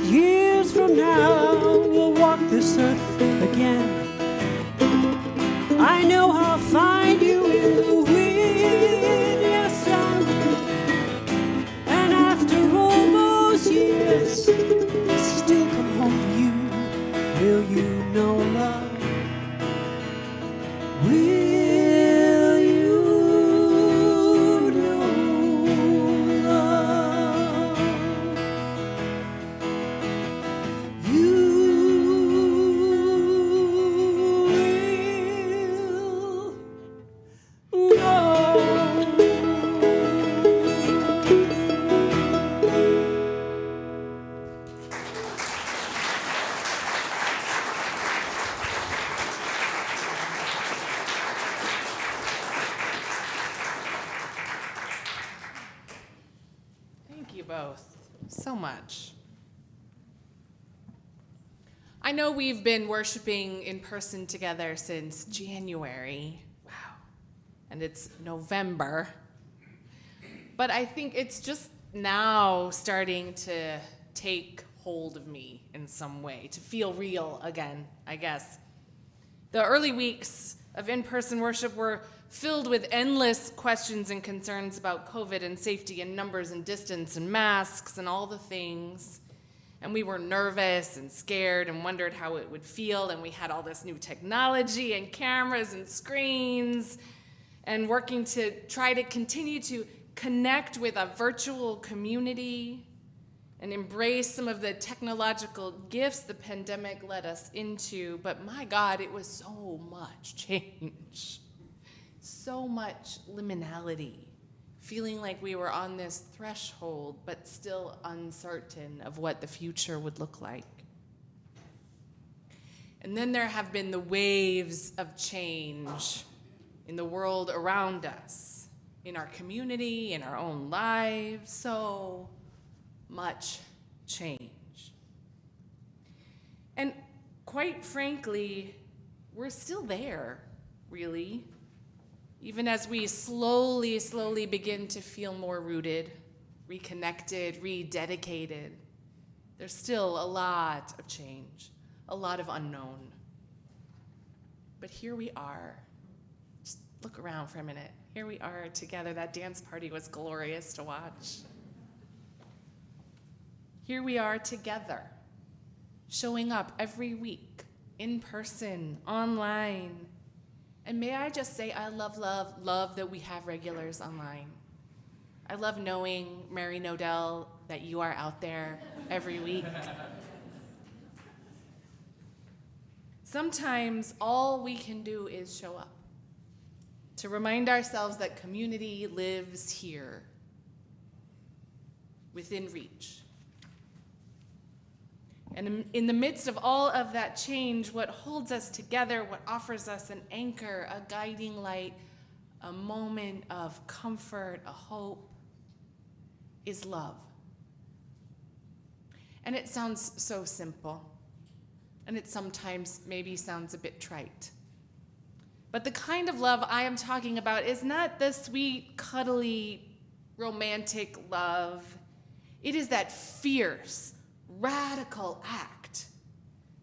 Years from now, we'll walk this earth again. I know I'll find you in the wind, yes, son. And after all those years, I still come home to you. Will you know love? Will you know love? You will know. Thank you both so much. I know we've been worshiping in person together since January. Wow. And it's November. But I think it's just now starting to take hold of me in some way, to feel real again, I guess. The early weeks of in-person worship were filled with endless questions and concerns about COVID and safety and numbers and distance and masks and all the things. And we were nervous and scared and wondered how it would feel, and we had all this new technology and cameras and screens, and working to try to continue to connect with a virtual community and embrace some of the technological gifts the pandemic led us into. But my God, it was so much change, so much liminality, feeling like we were on this threshold, but still uncertain of what the future would look like. And then there have been the waves of change in the world around us, in our community, in our own lives, so much change. And quite frankly, we're still there, really. Even as we slowly begin to feel more rooted, reconnected, rededicated, there's still a lot of change, a lot of unknown. But here we are. Just look around for a minute. Here we are together. That dance party was glorious to watch. Here we are together, showing up every week, in person, online. And may I just say, I love that we have regulars online. I love knowing, Mary Nodell, that you are out there every week. Sometimes all we can do is show up, to remind ourselves that community lives here, within reach. And in the midst of all of that change, what holds us together, what offers us an anchor, a guiding light, a moment of comfort, a hope, is love. And it sounds so simple. And it sometimes maybe sounds a bit trite. But the kind of love I am talking about is not the sweet, cuddly, romantic love. It is that fierce, radical act,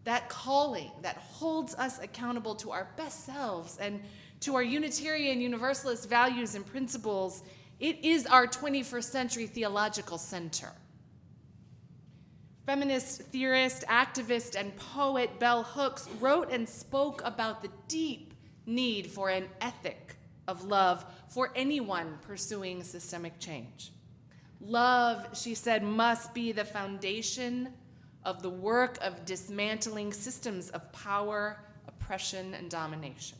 that calling that holds us accountable to our best selves and to our Unitarian Universalist values and principles. It is our 21st century theological center. Feminist theorist, activist, and poet Bell Hooks wrote and spoke about the deep need for an ethic of love for anyone pursuing systemic change. Love, she said, must be the foundation of the work of dismantling systems of power, oppression, and domination.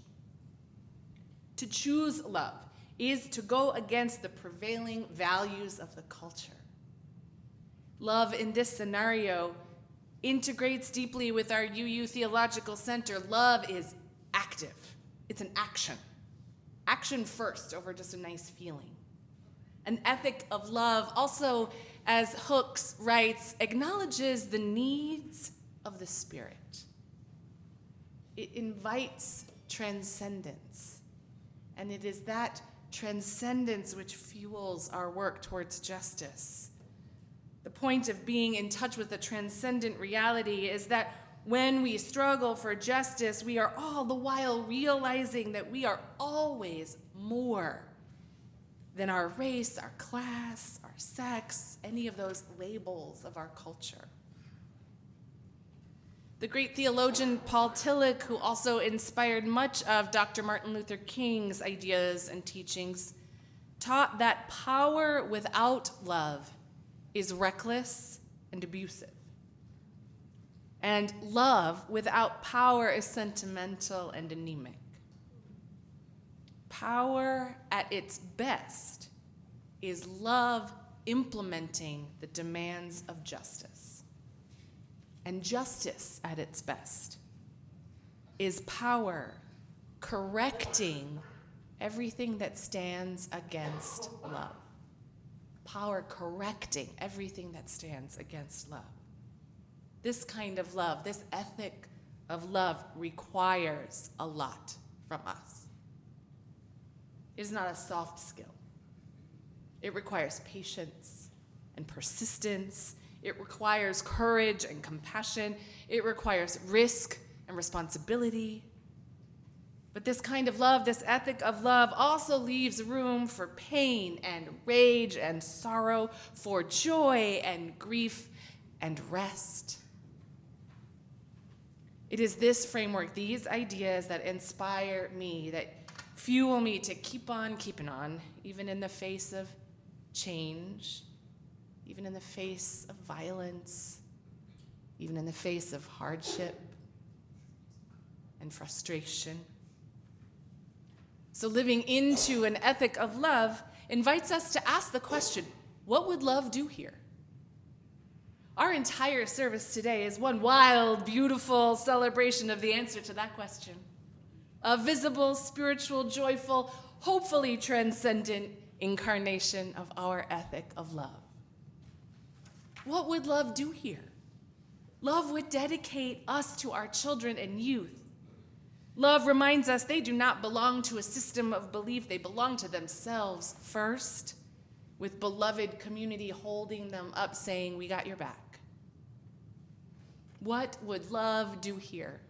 To choose love is to go against the prevailing values of the culture. Love in this scenario integrates deeply with our UU Theological Center. Love is active. It's an action. Action first over just a nice feeling. An ethic of love also, as Hooks writes, acknowledges the needs of the spirit. It invites transcendence. And it is that transcendence which fuels our work towards justice. The point of being in touch with the transcendent reality is that when we struggle for justice, we are all the while realizing that we are always more than our race, our class, our sex, any of those labels of our culture. The great theologian Paul Tillich, who also inspired much of Dr. Martin Luther King's ideas and teachings, taught that power without love is reckless and abusive. And love without power is sentimental and anemic. Power at its best is love implementing the demands of justice. And justice at its best is power correcting everything that stands against love. Power correcting everything that stands against love. This kind of love, this ethic of love requires a lot from us. It is not a soft skill. It requires patience and persistence. It requires courage and compassion. It requires risk and responsibility. But this kind of love, this ethic of love, also leaves room for pain and rage and sorrow, for joy and grief and rest. It is this framework, these ideas that inspire me, that fuel me to keep on keeping on, even in the face of change, even in the face of violence, even in the face of hardship and frustration. So living into an ethic of love invites us to ask the question, what would love do here? Our entire service today is one wild, beautiful celebration of the answer to that question. A visible, spiritual, joyful, hopefully transcendent incarnation of our ethic of love. What would love do here? Love would dedicate us to our children and youth. Love reminds us they do not belong to a system of belief. They belong to themselves first, with beloved community holding them up, saying, we got your back. What would love do here?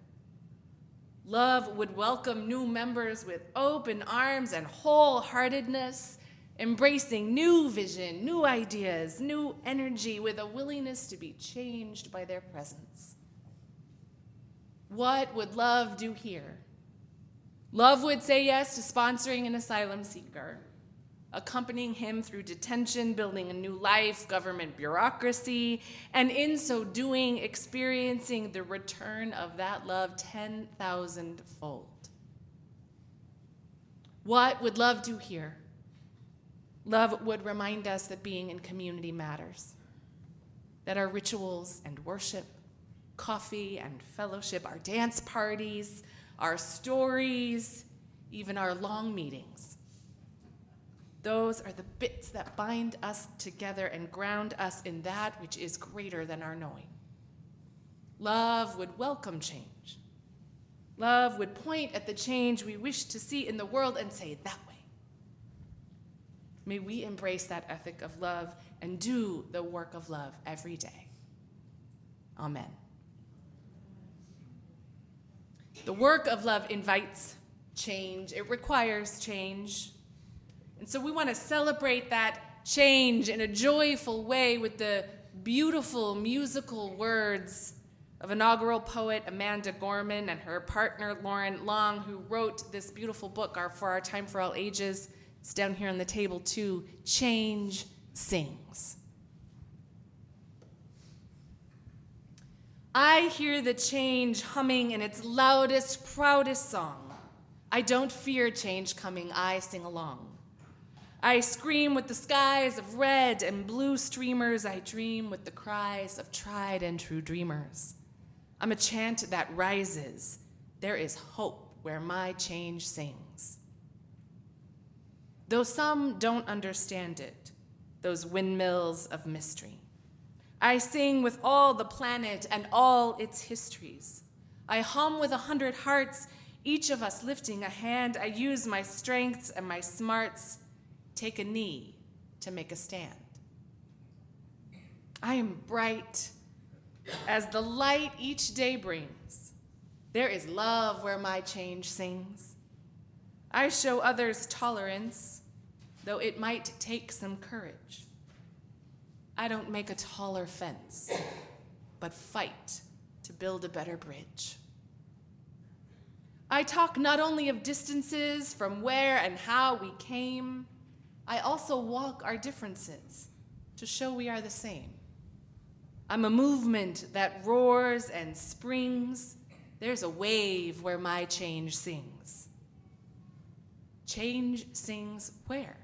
Love would welcome new members with open arms and wholeheartedness, embracing new vision, new ideas, new energy, with a willingness to be changed by their presence. What would love do here? Love would say yes to sponsoring an asylum seeker, accompanying him through detention, building a new life, government bureaucracy, and in so doing, experiencing the return of that love 10,000-fold. What would love do here? Love would remind us that being in community matters, that our rituals and worship, coffee and fellowship, our dance parties, our stories, even our long meetings, Those are the bits that bind us together and ground us in that which is greater than our knowing. Love would welcome change. Love would point at the change we wish to see in the world and say, that way. May we embrace that ethic of love and do the work of love every day. Amen. The work of love invites change. It requires change. And so we want to celebrate that change in a joyful way with the beautiful musical words of inaugural poet Amanda Gorman and her partner Lauren Long, who wrote this beautiful book, For Our Time for All Ages. It's down here on the table too. Change sings. I hear the change humming in its loudest, proudest song. I don't fear change coming, I sing along. I scream with the skies of red and blue streamers. I dream with the cries of tried and true dreamers. I'm a chant that rises. There is hope where my change sings. Though some don't understand it, those windmills of mystery, I sing with all the planet and all its histories. I hum with 100 hearts, each of us lifting a hand. I use my strengths and my smarts, take a knee to make a stand. I am bright as the light each day brings. There is love where my change sings. I show others tolerance, though it might take some courage. I don't make a taller fence, but fight to build a better bridge. I talk not only of distances from where and how we came, I also walk our differences to show we are the same. I'm a movement that roars and springs. There's a wave where my change sings. Change sings where?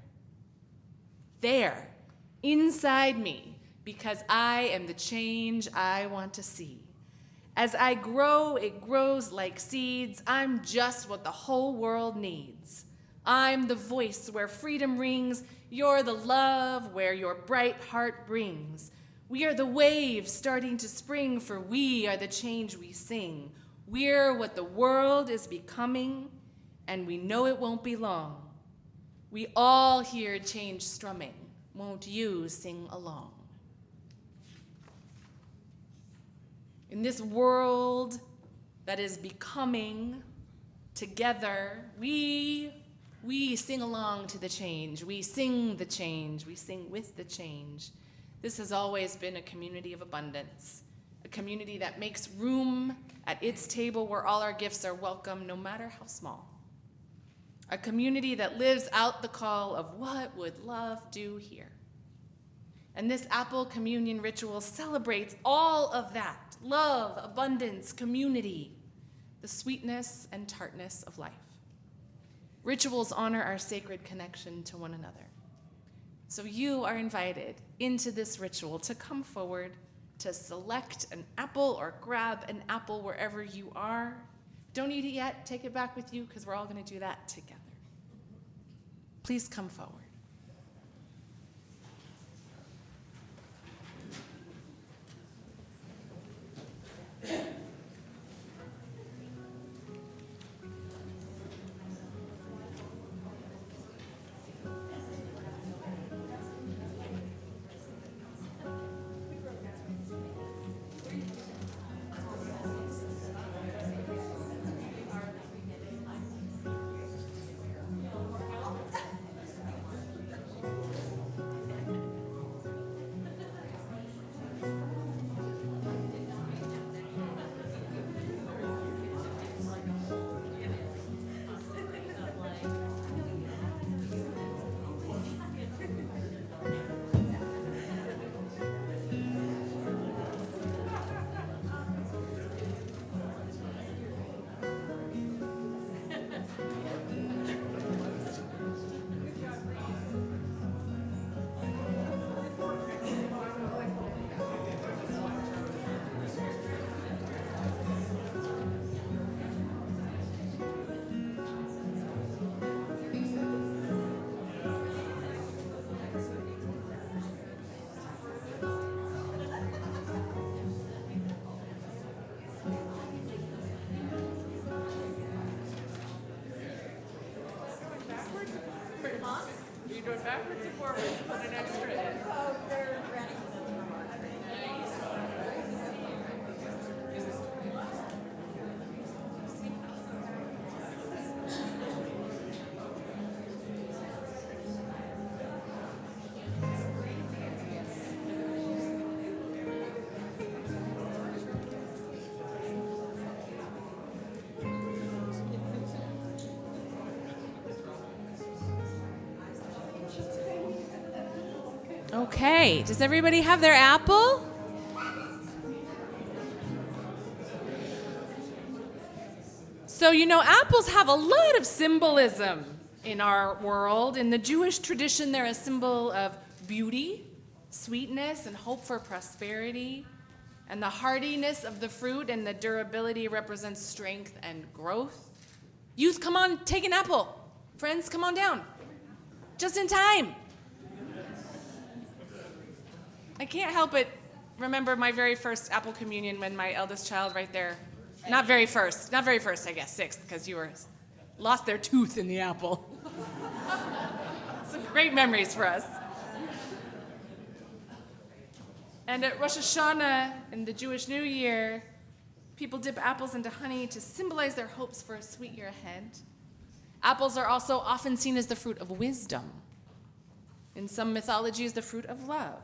There, inside me, because I am the change I want to see. As I grow, it grows like seeds. I'm just what the whole world needs. I'm the voice where freedom rings. You're the love where your bright heart brings. We are the waves starting to spring, for we are the change we sing. We're what the world is becoming, and we know it won't be long. We all hear change strumming. Won't you sing along? In this world that is becoming, together, we sing along to the change. We sing the change. We sing with the change. This has always been a community of abundance, a community that makes room at its table where all our gifts are welcome, no matter how small. A community that lives out the call of what would love do here. And this Apple Communion ritual celebrates all of that: love, abundance, community, the sweetness and tartness of life. Rituals honor our sacred connection to one another. So you are invited into this ritual to come forward, to select an apple or grab an apple wherever you are. Don't eat it yet, take it back with you, because we're all going to do that together. Please come forward. you go backwards and forwards, put an extra in. Okay, does everybody have their apple? So, apples have a lot of symbolism in our world. In the Jewish tradition, they're a symbol of beauty, sweetness, and hope for prosperity. And the hardiness of the fruit and the durability represents strength and growth. Youth, come on, take an apple. Friends, come on down. Just in time. I can't help but remember my very first apple communion when my eldest child right there, not very first, I guess, sixth, because you lost their tooth in the apple. Some great memories for us. And at Rosh Hashanah, in the Jewish New Year, people dip apples into honey to symbolize their hopes for a sweet year ahead. Apples are also often seen as the fruit of wisdom. In some mythologies, the fruit of love.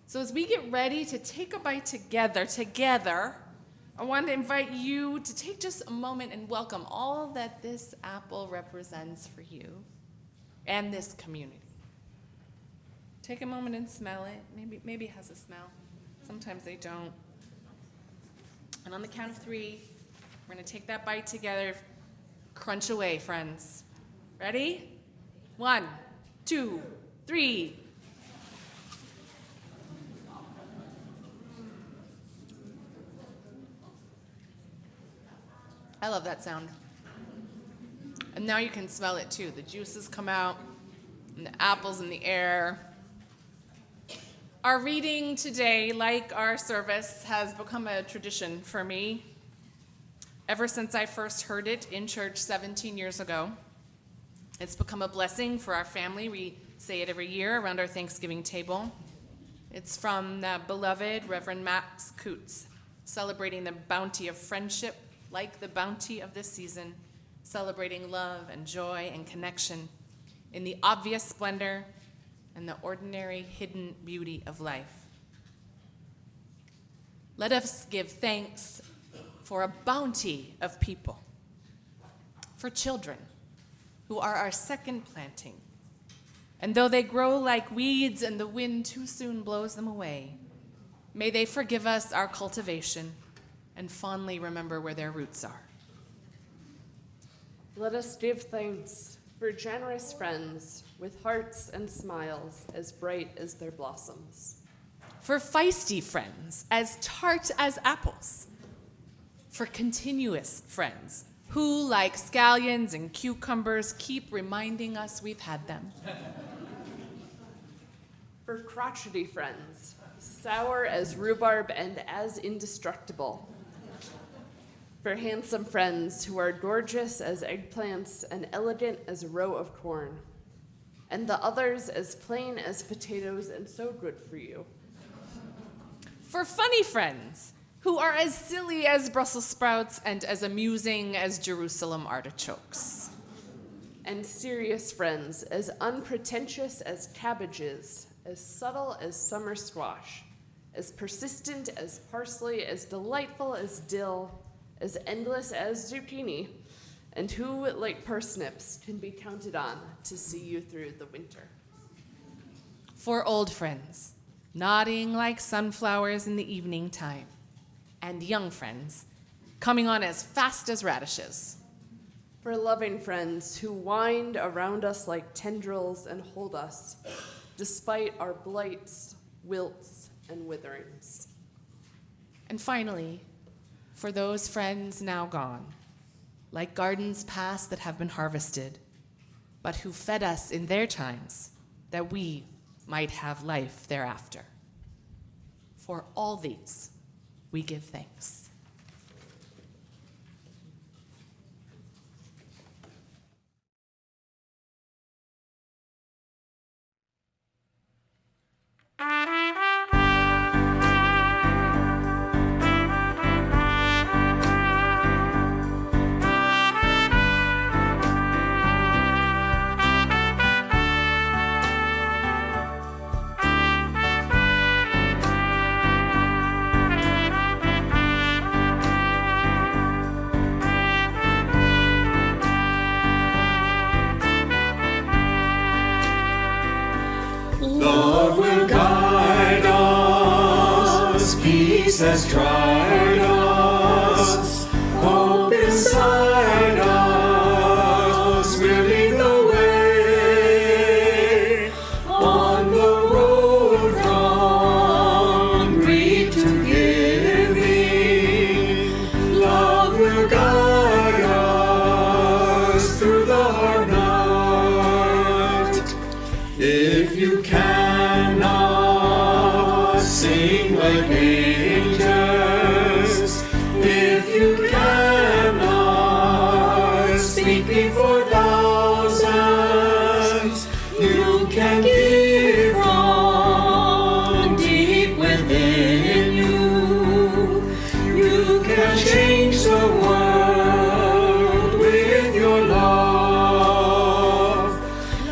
So as we get ready to take a bite together, I want to invite you to take just a moment and welcome all that this apple represents for you and this community. Take a moment and smell it. Maybe it has a smell. Sometimes they don't. And on the count of 3, we're going to take that bite together. Crunch away, friends. Ready? 1, 2, 3. I love that sound. And now you can smell it too. The juices come out, and the apples in the air. Our reading today, like our service, has become a tradition for me. Ever since I first heard it in church 17 years ago, it's become a blessing for our family. We say it every year around our Thanksgiving table. It's from the beloved Reverend Max Coots, celebrating the bounty of friendship, like the bounty of this season, celebrating love and joy and connection in the obvious splendor and the ordinary hidden beauty of life. Let us give thanks for a bounty of people, for children who are our second planting. And though they grow like weeds and the wind too soon blows them away, may they forgive us our cultivation and fondly remember where their roots are. Let us give thanks for generous friends with hearts and smiles as bright as their blossoms. For feisty friends as tart as apples. For continuous friends who, like scallions and cucumbers, keep reminding us we've had them. For crotchety friends, sour as rhubarb and as indestructible. For handsome friends who are gorgeous as eggplants and elegant as a row of corn, and the others as plain as potatoes and so good for you. For funny friends who are as silly as Brussels sprouts and as amusing as Jerusalem artichokes. And serious friends as unpretentious as cabbages, as subtle as summer squash, as persistent as parsley, as delightful as dill, as endless as zucchini, and who, like parsnips, can be counted on to see you through the winter. For old friends, nodding like sunflowers in the evening time, and young friends, coming on as fast as radishes. For loving friends who wind around us like tendrils and hold us, despite our blights, wilts, and witherings. And finally, for those friends now gone, like gardens past that have been harvested, but who fed us in their times that we might have life thereafter. For all these, we give thanks. peace has tried us, hope inside us, we'll lead the way on the road from greed to giving. Love will guide us through the hard night. If you cannot sing like angels, if you cannot speak before thousands, you can give from deep within you. You can change the world with your love.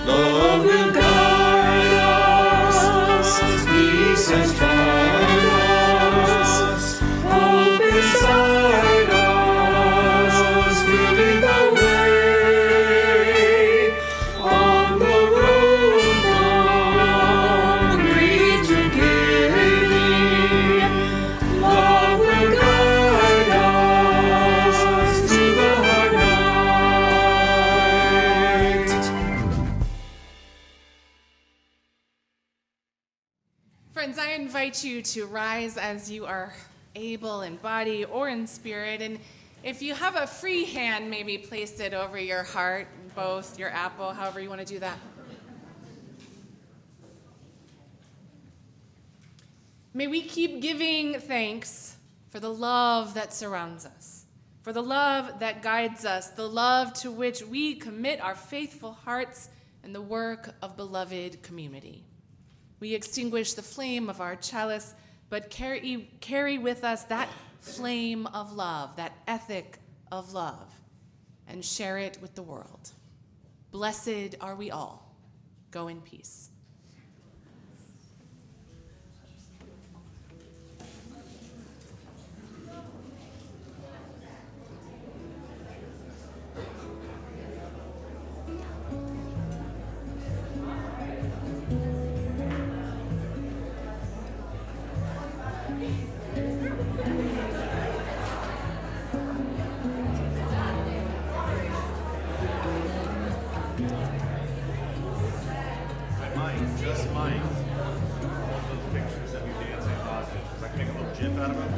Love will guide us, peace has tried us, hope inside us, we'll lead the way on the road from greed to giving. Love will guide us through the hard night. Friends, I invite you to rise as you are able in body or in spirit. And if you have a free hand, maybe place it over your heart, both your apple, however you want to do that. May we keep giving thanks for the love that surrounds us, for the love that guides us, the love to which we commit our faithful hearts and the work of beloved community. We extinguish the flame of our chalice, but carry with us that flame of love, that ethic of love, and share it with the world. Blessed are we all. Go in peace. Just mine. All those pictures of you dancing hostage. I can make a little gif out of them.